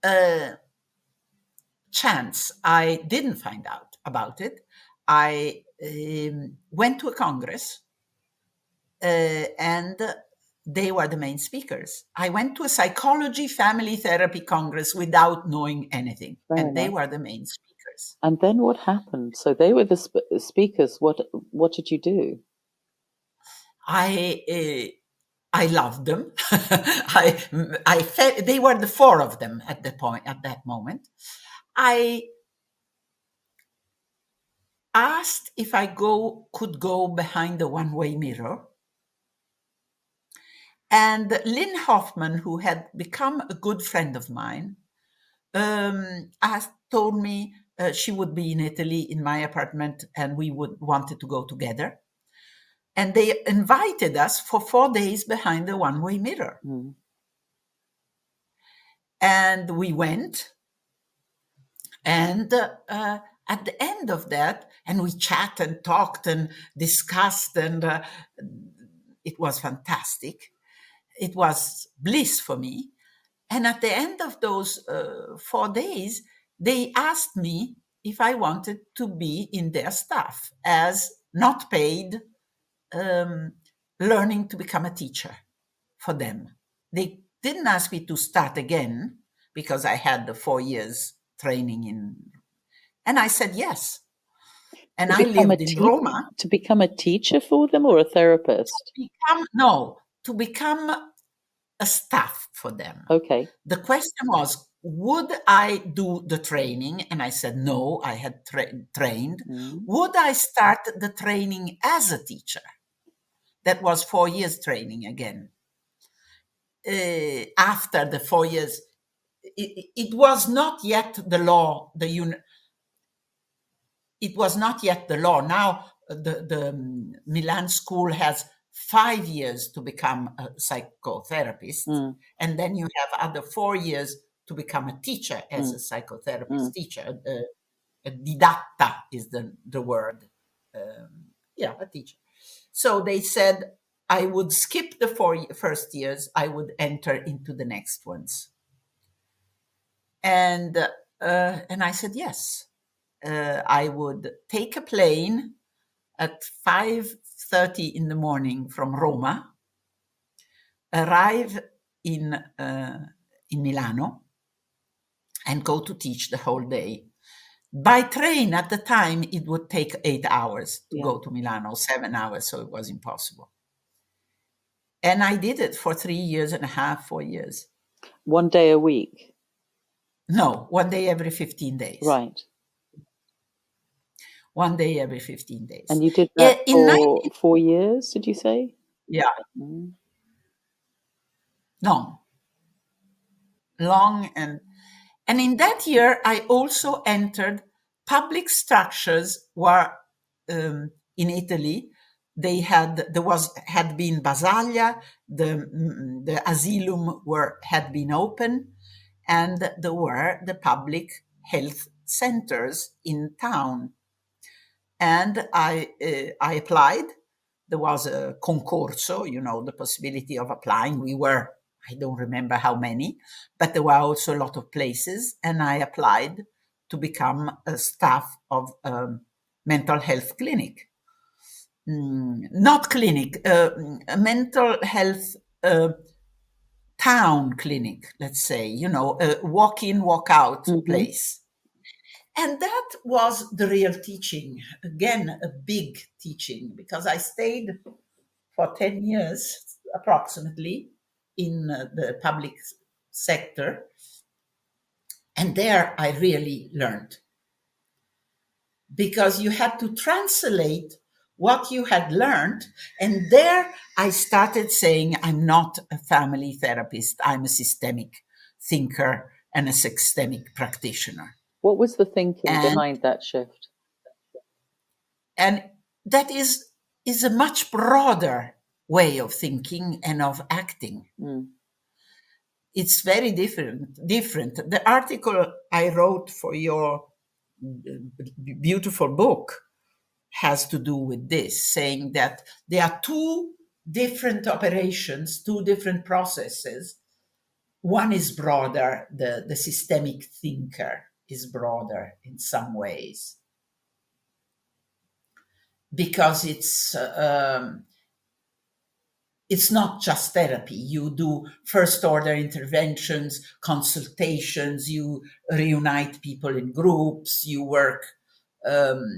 Uh, Chance. I didn't find out about it. I went to a congress, and they were the main speakers. I went to a psychology family therapy congress without knowing anything, Fair and they enough. were the main speakers. And then what happened? So they were the speakers. What did you do? I loved them. I felt they were the four of them at that moment. I asked if I could go behind the one-way mirror. And Lynn Hoffman, who had become a good friend of mine, told me she would be in Italy in my apartment, and we wanted to go together. And they invited us for 4 days behind the one-way mirror. Mm. And we went. And at the end of that, and we chat and talked and discussed, and it was fantastic. It was bliss for me. And at the end of those 4 days, they asked me if I wanted to be in their staff as not paid, learning to become a teacher for them. They didn't ask me to start again because I had the 4 years training in. And I said yes. And I lived in Roma. To become a teacher for them or a therapist? To become a staff for them. Okay. The question was, would I do the training? And I said, no, I had trained. Would I start the training as a teacher? That was 4 years training again. After the 4 years, it was not yet the law. It was not yet the law. Now the Milan school has 5 years to become a psychotherapist, and then you have other 4 years to become a teacher as a psychotherapist teacher. A didatta is the word. A teacher. So they said I would skip the first years. I would enter into the next ones. And I said yes. I would take a plane at 5:30 in the morning from Roma, arrive in Milano, and go to teach the whole day. By train at the time, it would take 8 hours to go to Milano, 7 hours, so it was impossible. And I did it for 3 years and a half, 4 years. 1 day a week? No, 1 day every 15 days. Right. 1 day every 15 days. And you did that for 4 years, did you say? Yeah. Long. And in that year, I also entered public structures where in Italy, had been Basaglia, the asylum had been open, and there were the public health centers in town. And I applied. There was a concorso, the possibility of applying. We were, I don't remember how many, but there were also a lot of places. And I applied to become a staff of a mental health clinic. Not clinic, a mental health town clinic, let's say, a walk-in, walk-out place. And that was the real teaching. Again, a big teaching, because I stayed for 10 years approximately in the public sector. And there I really learned. Because you had to translate what you had learned. And there I started saying, I'm not a family therapist. I'm a systemic thinker and a systemic practitioner. What was the thinking behind that shift? And that is a much broader way of thinking and of acting. It's very different. The article I wrote for your beautiful book has to do with this, saying that there are two different operations, two different processes. One is broader, the systemic thinker is broader in some ways, because it's not just therapy. You do first order interventions, consultations, you reunite people in groups, you work,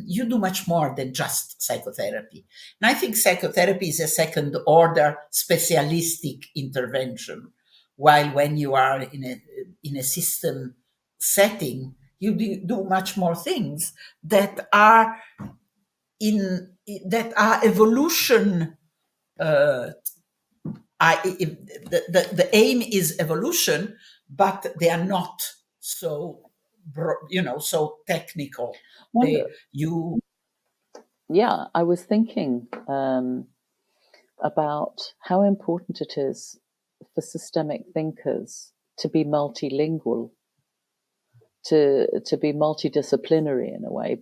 you do much more than just psychotherapy. And I think psychotherapy is a second order specialistic intervention, while when you are in a system setting, you do much more things that are evolution. The aim is evolution, but they are not so so technical. I was thinking about how important it is for systemic thinkers to be multilingual, to be multidisciplinary in a way,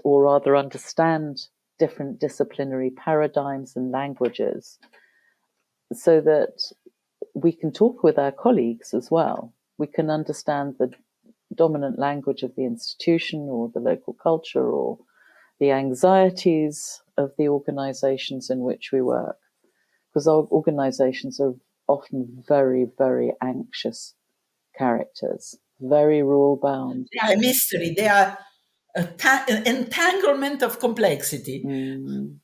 or rather understand different disciplinary paradigms and languages, so that we can talk with our colleagues as well. We can understand the dominant language of the institution or the local culture or the anxieties of the organizations in which we work. Because our organizations are often very, very anxious characters, very rule bound. They are a mystery. They are an entanglement of complexity. Mm.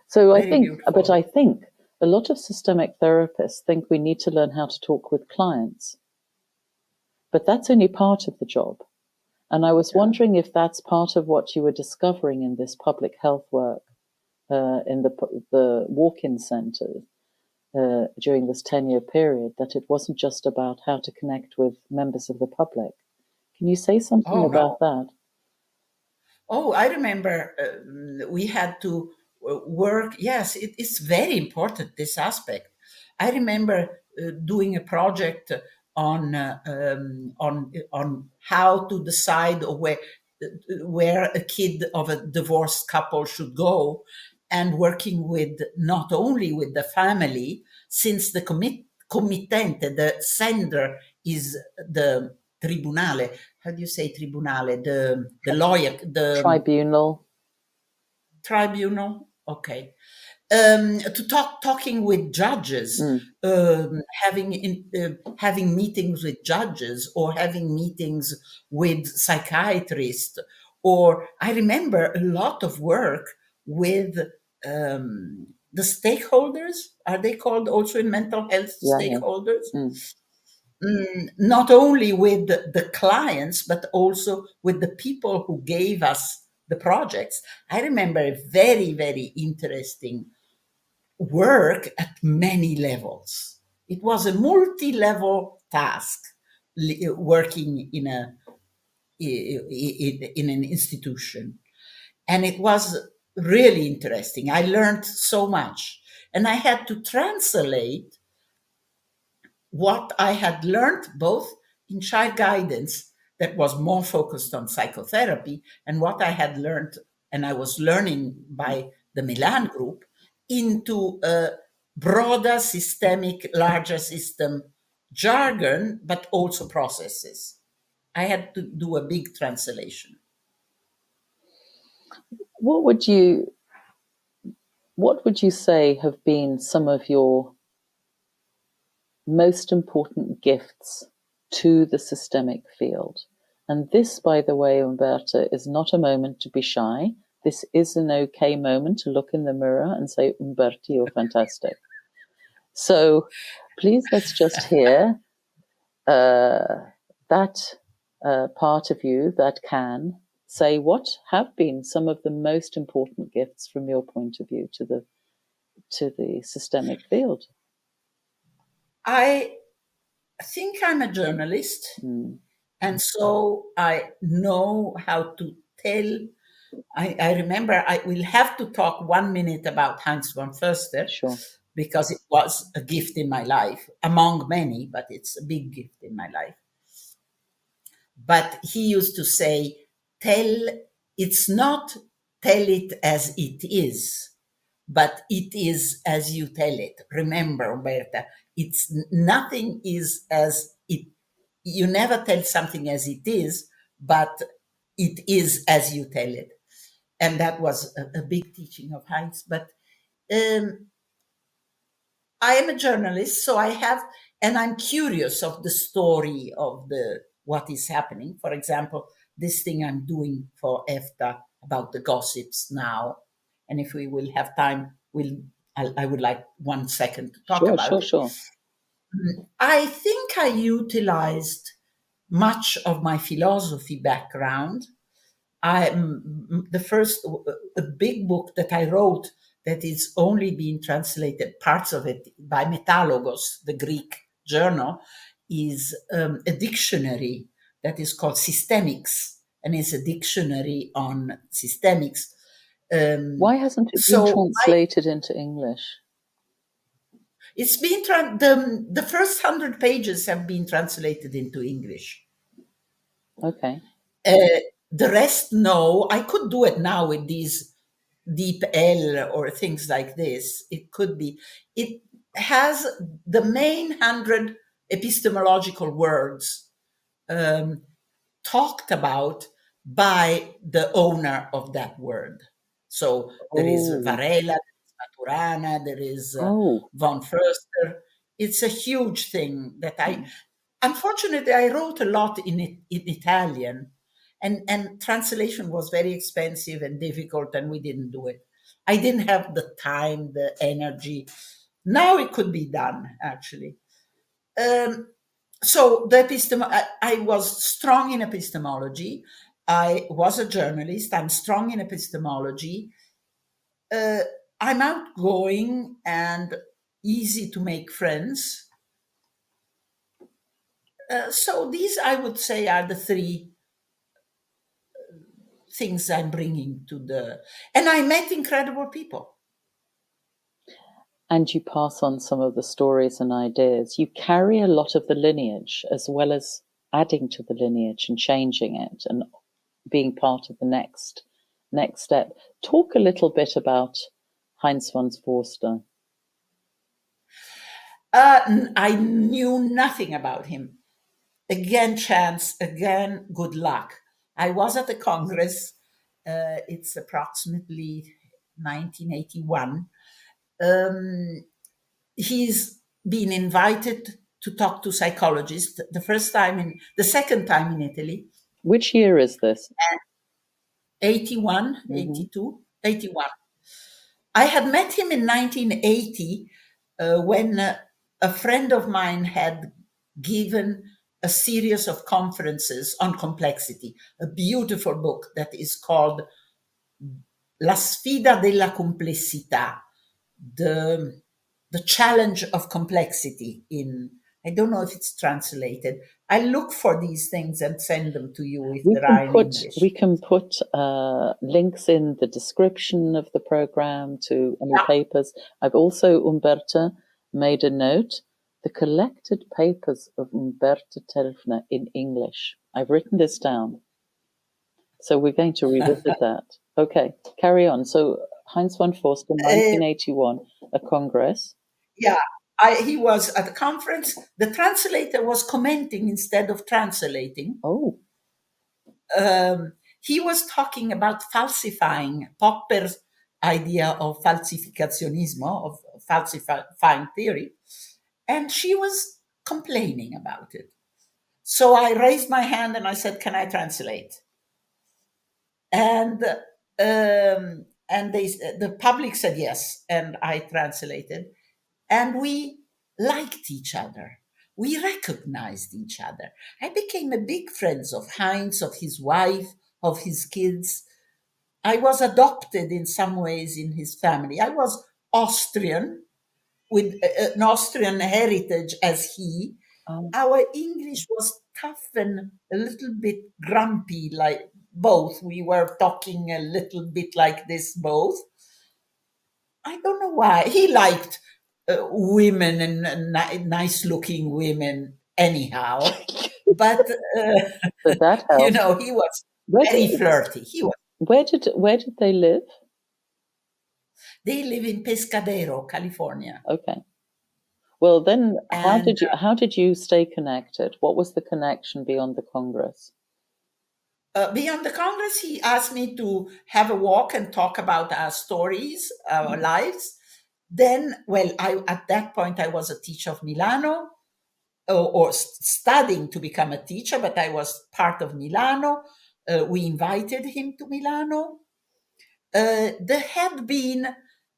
So I Very think, but beautiful. I think a lot of systemic therapists think we need to learn how to talk with clients, but that's only part of the job. And I was Yeah. wondering if that's part of what you were discovering in this public health work in the walk-in centre during this 10-year period, that it wasn't just about how to connect with members of the public. Can you say something Oh no. about that? Oh, I remember we had to work. Yes, it is very important, this aspect. I remember doing a project on how to decide where a kid of a divorced couple should go, and working with not only with the family, since the committente, the sender, is the tribunale. How do you say tribunale? The lawyer, the Tribunal. tribunal. Okay. To talking with judges, Mm, having meetings with judges, or having meetings with psychiatrists, or I remember a lot of work with the stakeholders. Are they called also in mental health yeah, yeah. stakeholders? Mm. Not only with the clients, but also with the people who gave us the projects. I remember a very, very interesting work at many levels. It was a multi-level task, working in an institution, and it was really interesting. I learned so much, and I had to translate what I had learned both in child guidance, that was more focused on psychotherapy, and what I had learned and I was learning by the Milan group, into a broader systemic, larger system jargon, but also processes. I had to do a big translation. What would you what would you say have been some of your most important gifts to the systemic field? And this, by the way, Umberta, is not a moment to be shy. This is an okay moment to look in the mirror and say, Umberta, you're fantastic. So please, let's just hear that part of you that can say what have been some of the most important gifts from your point of view to the systemic field. I think I'm a journalist, Mm, and so I know how to tell. I remember I will have to talk 1 minute about Heinz von Förster, sure. because it was a gift in my life, among many, but it's a big gift in my life. But he used to say, tell, it's not tell it as it is, but it is as you tell it. Remember, Umberta, it's nothing is as it, you never tell something as it is, but it is as you tell it. And that was a big teaching of Heinz. But um, I am a journalist, so I have, and I'm curious of the story of the what is happening. For example, this thing I'm doing for EFTA about the gossips now, and if we will have time, I would like 1 second to talk Sure, about sure, it. sure. I think I utilized much of my philosophy background. The first a big book that I wrote, that is only being translated, parts of it, by Metalogos, the Greek journal, is a dictionary that is called Systemics, and it's a dictionary on systemics. Why hasn't it been So translated into English? it's been the first 100 pages have been translated into English. Okay. Uh, the rest, no. I could do it now with these deep L or things like this. It could be. It has the main 100 epistemological words um, talked about by the owner of that word. So there is Oh, Varela, there is Maturana, there is oh. von Förster. It's a huge thing that Mm. unfortunately, I wrote a lot in Italian, and translation was very expensive and difficult, and we didn't do it. I didn't have the time, the energy. Now it could be done, actually. Um, so I was strong in epistemology. I was a journalist. I'm strong in epistemology. Uh, I'm outgoing and easy to make friends. So these, I would say, are the three things I'm bringing to the. And I met incredible people. And you pass on some of the stories and ideas. You carry a lot of the lineage as well as adding to the lineage and changing it and being part of the next step. Talk a little bit about Heinz von Forster. I knew nothing about him. Again, chance, again, good luck. I was at the Congress. It's approximately 1981. He's been invited to talk to psychologists the second time in Italy. Which year is this? 81, 82, 81. I had met him in 1980 when a friend of mine had given a series of conferences on complexity, a beautiful book that is called La sfida della complessità, the challenge of complexity in, I don't know if it's translated. I look for these things and send them to you if there are in English. We can put links in the description of the program to any papers. I've also, Umberta, made a note. The collected papers of Umberta Telfener in English. I've written this down. So we're going to revisit that. Okay, carry on. So Heinz von Forster, 1981, a congress. Yeah, he was at the conference. The translator was commenting instead of translating. Oh. He was talking about falsifying Popper's idea of falsificazionismo, of falsifying theory, and she was complaining about it. So I raised my hand and I said, "Can I translate?" And the public said yes, and I translated, and we liked each other. We recognized each other. I became a big friend of Heinz, of his wife, of his kids. I was adopted in some ways in his family. I was Austrian, with an Austrian heritage as he. Our English was tough and a little bit grumpy, like both. We were talking a little bit like this, both. I don't know why. He liked women and nice looking women, anyhow. But, So that helped. he was very flirty. Where did they live? They live in Pescadero, California. Okay. Well, then, how did you stay connected? What was the connection beyond the Congress? Beyond the Congress, he asked me to have a walk and talk about our stories, our lives. Then, at that point, I was a teacher of Milano, or studying to become a teacher, but I was part of Milano. We invited him to Milano. There had been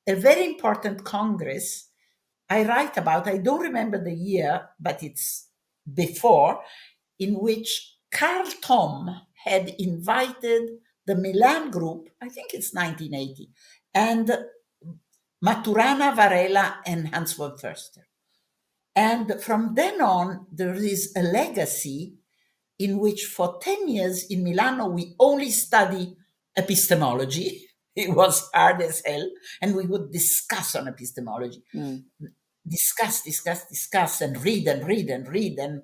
a very important Congress. I write about, I don't remember the year, but it's before, in which Carl Tom had invited the Milan group, I think it's 1980, and Maturana, Varela, and Hans von Förster. And from then on, there is a legacy in which for 10 years in Milano, we only study epistemology. It was hard as hell. And we would discuss on epistemology. Discuss, and read. And,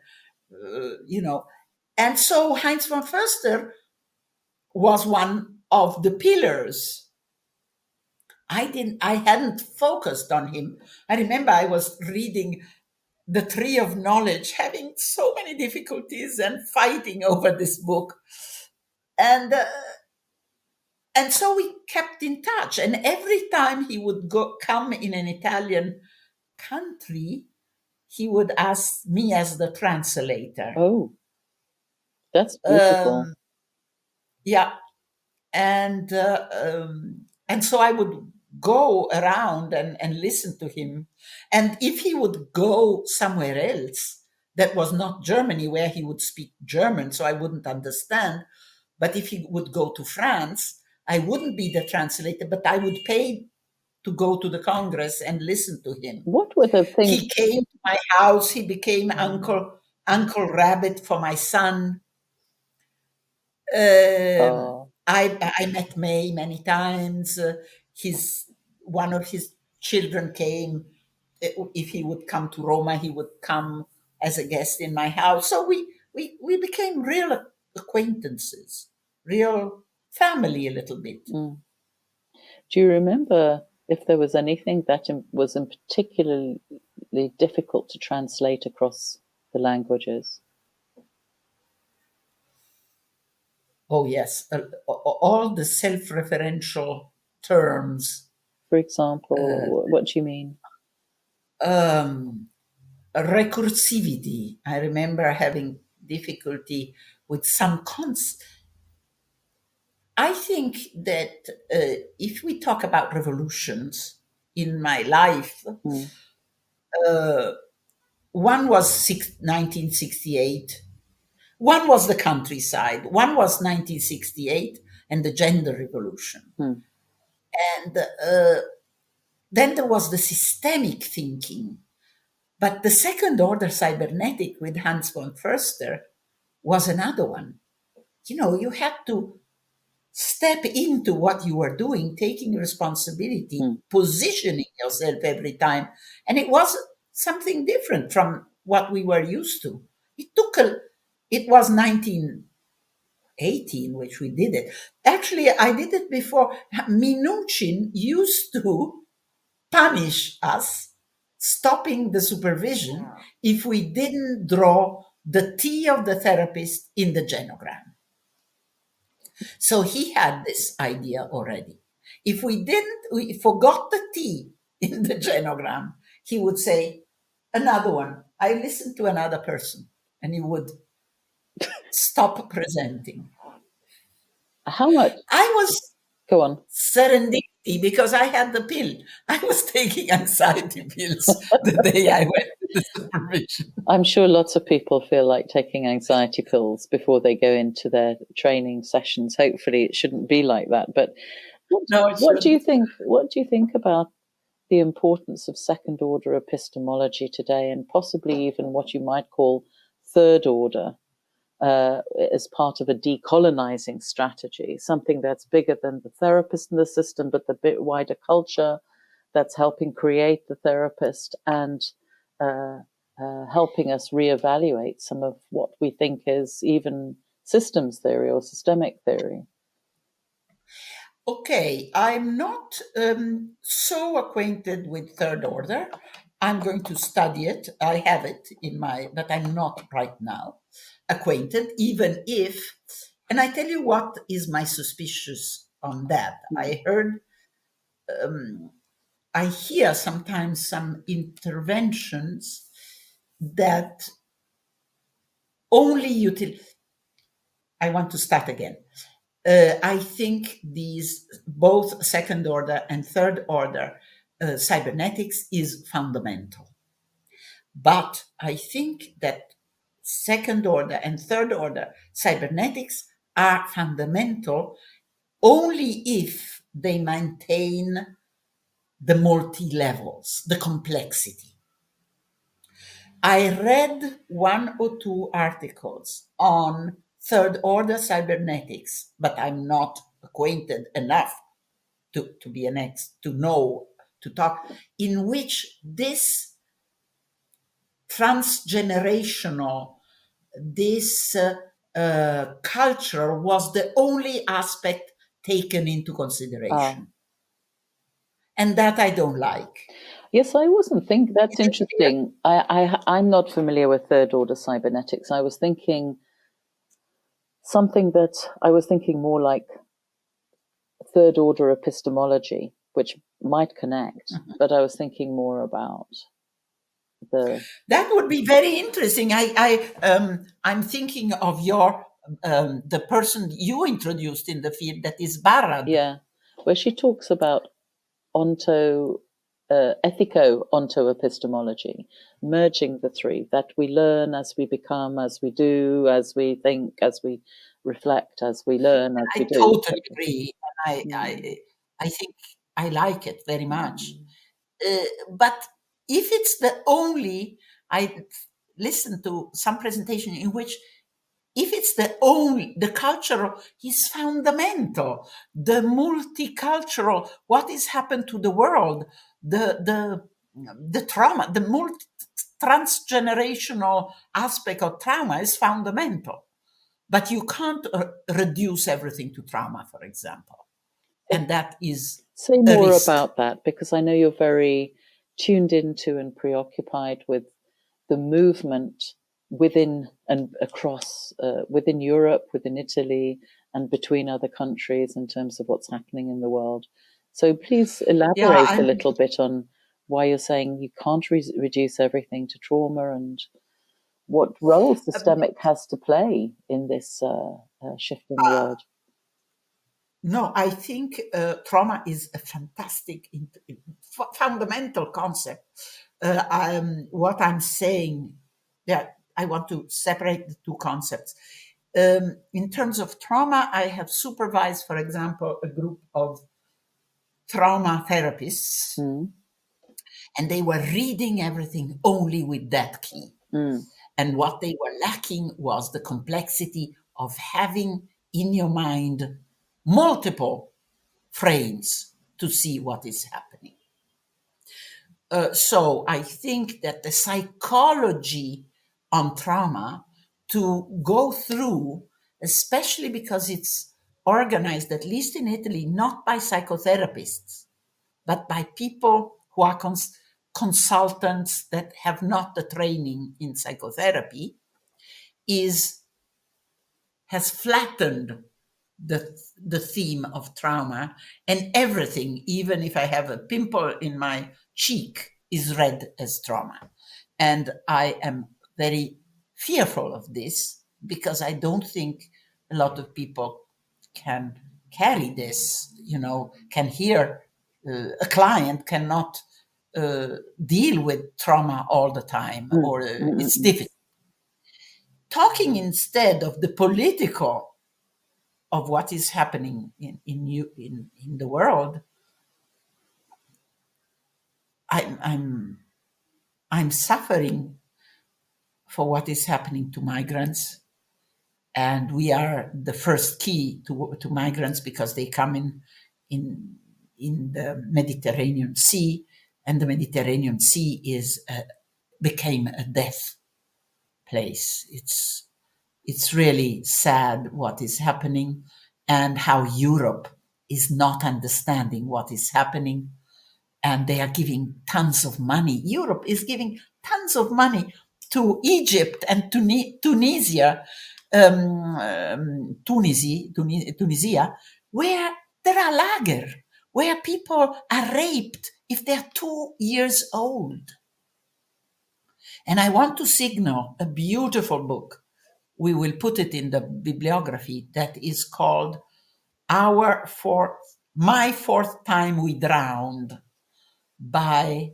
And so Heinz von Förster was one of the pillars. I hadn't focused on him. I remember I was reading The Tree of Knowledge, having so many difficulties and fighting over this book. And so we kept in touch. And every time he would come in an Italian country, he would ask me as the translator. Oh, that's beautiful. Yeah, and so I would go around and listen to him. And if he would go somewhere else that was not Germany, where he would speak German, so I wouldn't understand. But if he would go to France, I wouldn't be the translator, but I would pay to go to the Congress and listen to him. What were the things? He came to my house. He became Uncle Rabbit for my son. I met May many times. His One of his children came. If he would come to Roma, he would come as a guest in my house. So we became real acquaintances, real family a little bit. Do you remember if there was anything that was in particularly difficult to translate across the languages? Oh yes, all the self-referential terms. For example, what do you mean? Recursivity. I remember having difficulty with some I think that if we talk about revolutions in my life, one was 1968, one was the countryside, one was 1968 and the gender revolution. And then there was the systemic thinking. But the second order cybernetic with Hans von Förster was another one. You had to step into what you were doing, taking responsibility, positioning yourself every time. And it was something different from what we were used to. It was 1918 which we did it. Actually, I did it before. Minuchin used to punish us, stopping the supervision, if we didn't draw the T of the therapist in the genogram. So he had this idea already. If we forgot the T in the genogram, he would say, another one. I listened to another person, and he would stop presenting. How much? I was Go on. serendipity because I had the pill. I was taking anxiety pills the day I went to the supervision. I'm sure lots of people feel like taking anxiety pills before they go into their training sessions. Hopefully, it shouldn't be like that. But what do you think? What do you think about the importance of second order epistemology today, and possibly even what you might call third order? As part of a decolonizing strategy, something that's bigger than the therapist in the system, but the bit wider culture that's helping create the therapist and helping us reevaluate some of what we think is even systems theory or systemic theory. Okay, I'm not so acquainted with third order. I'm going to study it. I have it but I'm not right now acquainted, even if, and I tell you what is my suspicious on that. I hear sometimes some interventions that only I want to start again. I think these both second order and third order cybernetics is fundamental. But I think that second order and third order cybernetics are fundamental only if they maintain the multi-levels, the complexity. I read one or two articles on third order cybernetics, but I'm not acquainted enough to be to know, to talk, in which this transgenerational, this culture was the only aspect taken into consideration. And that I don't like. Yes, I wasn't thinking. That's interesting. I'm not familiar with third order cybernetics. I was thinking more like third order epistemology, which might connect, but I was thinking more about that would be very interesting. I'm thinking of your the person you introduced in the field, that is Barad. Yeah, where she talks about ethico-onto epistemology, merging the three, that we learn as we become, as we do, as we think, as we reflect, as we learn, as we I do. totally agree. And I think I like it very much. But if it's the only, I listened to some presentation in which if it's the cultural is fundamental, the multicultural, what has happened to the world, the trauma, the transgenerational aspect of trauma is fundamental. But you can't reduce everything to trauma, for example. And that is Say a more risk. about that, because I know you're very tuned into and preoccupied with the movement within and across, within Europe, within Italy, and between other countries in terms of what's happening in the world. So please Yeah, elaborate a little bit on why you're saying you can't reduce everything to trauma, and what role systemic has to play in this shift in the world. no, I think trauma is a fantastic, fundamental concept. What I'm saying, yeah, I want to separate the two concepts. In terms of trauma, I have supervised, for example, a group of trauma therapists, Mm, and they were reading everything only with that key. mm, And what they were lacking was the complexity of having in your mind multiple frames to see what is happening. So I think that the psychology on trauma to go through, especially because it's organized, at least in Italy, not by psychotherapists, but by people who are consultants that have not the training in psychotherapy, is has flattened the theme of trauma, and everything, even if I have a pimple in my cheek, is read as trauma. And I am very fearful of this because I don't think a lot of people can carry this, can hear a client cannot deal with trauma all the time, mm, or mm, mm, it's mm. difficult. Talking instead of the political of what is happening in the world, I'm I'm suffering for what is happening to migrants, and we are the first key to migrants because they come in in the Mediterranean Sea, and the Mediterranean Sea became a death place. It's really sad what is happening, and how Europe is not understanding what is happening, and they are giving tons of money. Europe is giving tons of money to Egypt and Tunisia, Tunisia, where there are lager, where people are raped if they're 2 years old. And I want to signal a beautiful book. We will put it in the bibliography, that is called My Fourth Time We Drowned, by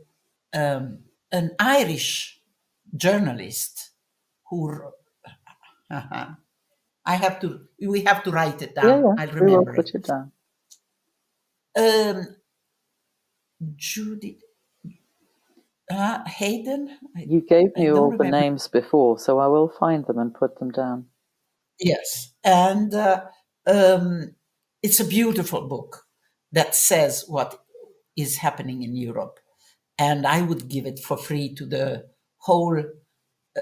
an Irish journalist who we have to write it Yeah, down. yeah, I'll we will remember put it. it down. Judy Hayden. You gave I me don't all the remember. names before, so I will find them and put them down. Yes, and it's a beautiful book that says what is happening in Europe, and I would give it for free to the whole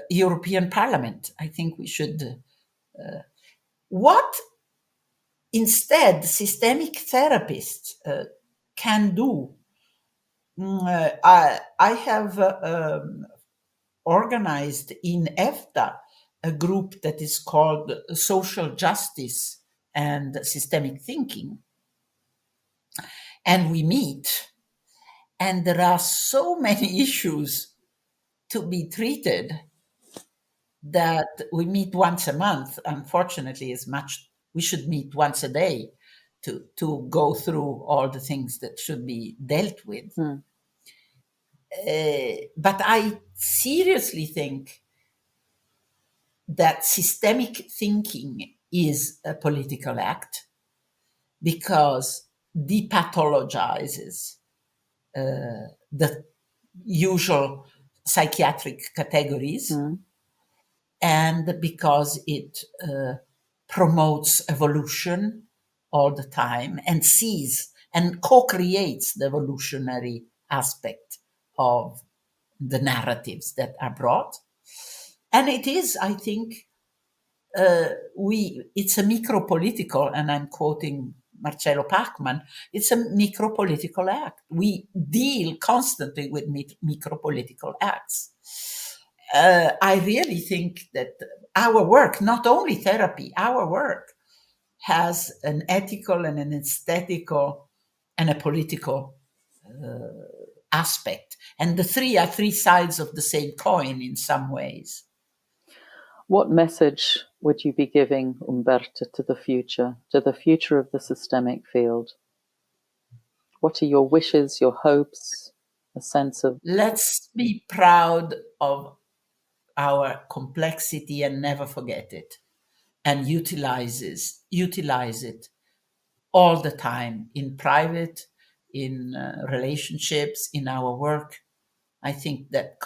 European Parliament. I think we should. What instead systemic therapists can do. I have organized in EFTA a group that is called Social Justice and Systemic Thinking. And we meet, and there are so many issues to be treated. that we meet once a month, unfortunately, we should meet once a day to go through all the things that should be dealt with. But I seriously think that systemic thinking is a political act because depathologizes the usual psychiatric categories and because it promotes evolution all the time and sees and co-creates the evolutionary aspect of the narratives that are brought. And it is, I think, it's a micro-political, and I'm quoting Marcello Pachman, it's a micro-political act. We deal constantly with micro-political acts. I really think that our work, not only therapy, our work has an ethical and an aesthetical and a political aspect. And the three are three sides of the same coin in some ways. What message would you be giving, Umberta, to the future of the systemic field? What are your wishes, your hopes, a sense of... Let's be proud of our complexity and never forget it, and utilize it all the time in private, in relationships, in our work. I think that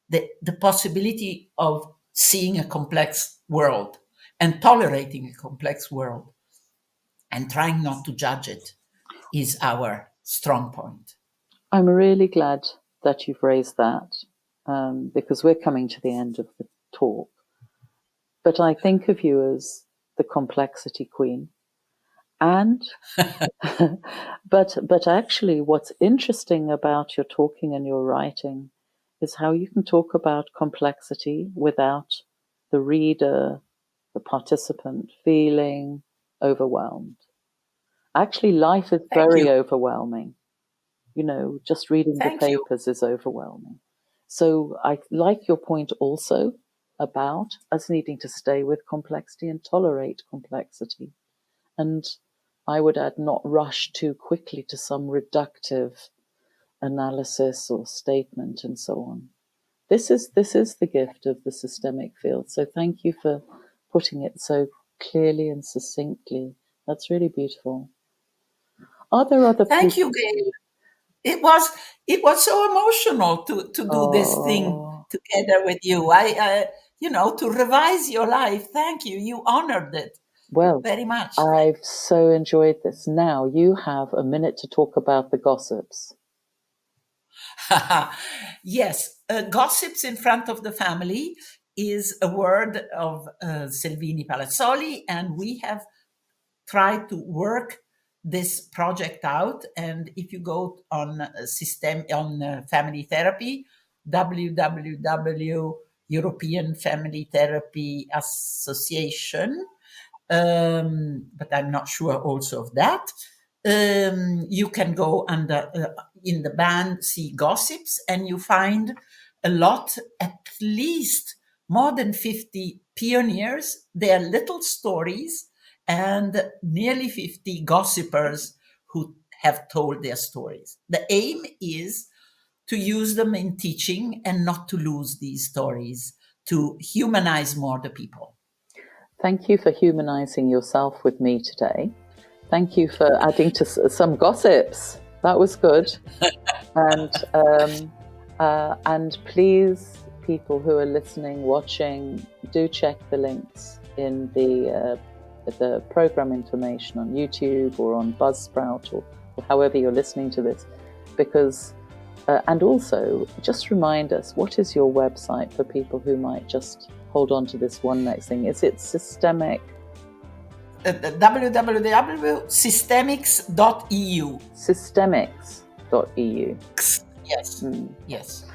the possibility of seeing a complex world and tolerating a complex world and trying not to judge it is our strong point. I'm really glad that you've raised that because we're coming to the end of the talk. But I think of you as the complexity queen. And but actually what's interesting about your talking and your writing is how you can talk about complexity without the reader, the participant feeling overwhelmed. Actually, life is very overwhelming. Just reading the papers is overwhelming. So I like your point also about us needing to stay with complexity and tolerate complexity. And I would add, not rush too quickly to some reductive analysis or statement and so on. This is the gift of the systemic field. So thank you for putting it so clearly and succinctly. That's really beautiful. Are there other people? Thank you, Gail. It was so emotional to do this thing together with you. To revise your life. Thank you. You honored it. Well, very much. I've so enjoyed this. Now you have a minute to talk about the gossips. Yes, gossips in front of the family is a word of Selvini Palazzoli, and we have tried to work this project out. And if you go on family therapy, www.European Family Therapy Association, but I'm not sure also of that. You can go under in the band, see gossips, and you find a lot, at least more than 50 pioneers. They are little stories and nearly 50 gossipers who have told their stories. The aim is to use them in teaching and not to lose these stories, to humanize more the people. Thank you for humanizing yourself with me today. Thank you for adding to some gossips. That was good. And please, people who are listening, watching, do check the links in the program information on YouTube or on Buzzsprout or however you're listening to this, because and also just remind us, what is your website for people who might just hold on to this one next thing? Is it systemic? www.systemics.eu. Systemics.eu. Yes. Yes.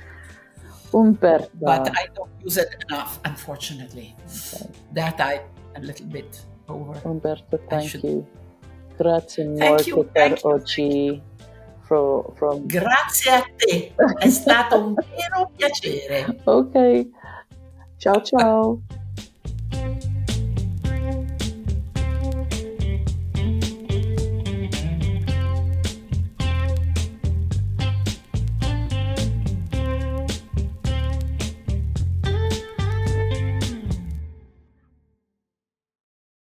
Umberta. But I don't use it enough, unfortunately. Okay. That I'm a little bit over. Umberta, thank you. Grazie molto per oggi. Grazie a te, è stato un vero piacere. Ok. Ciao, ciao.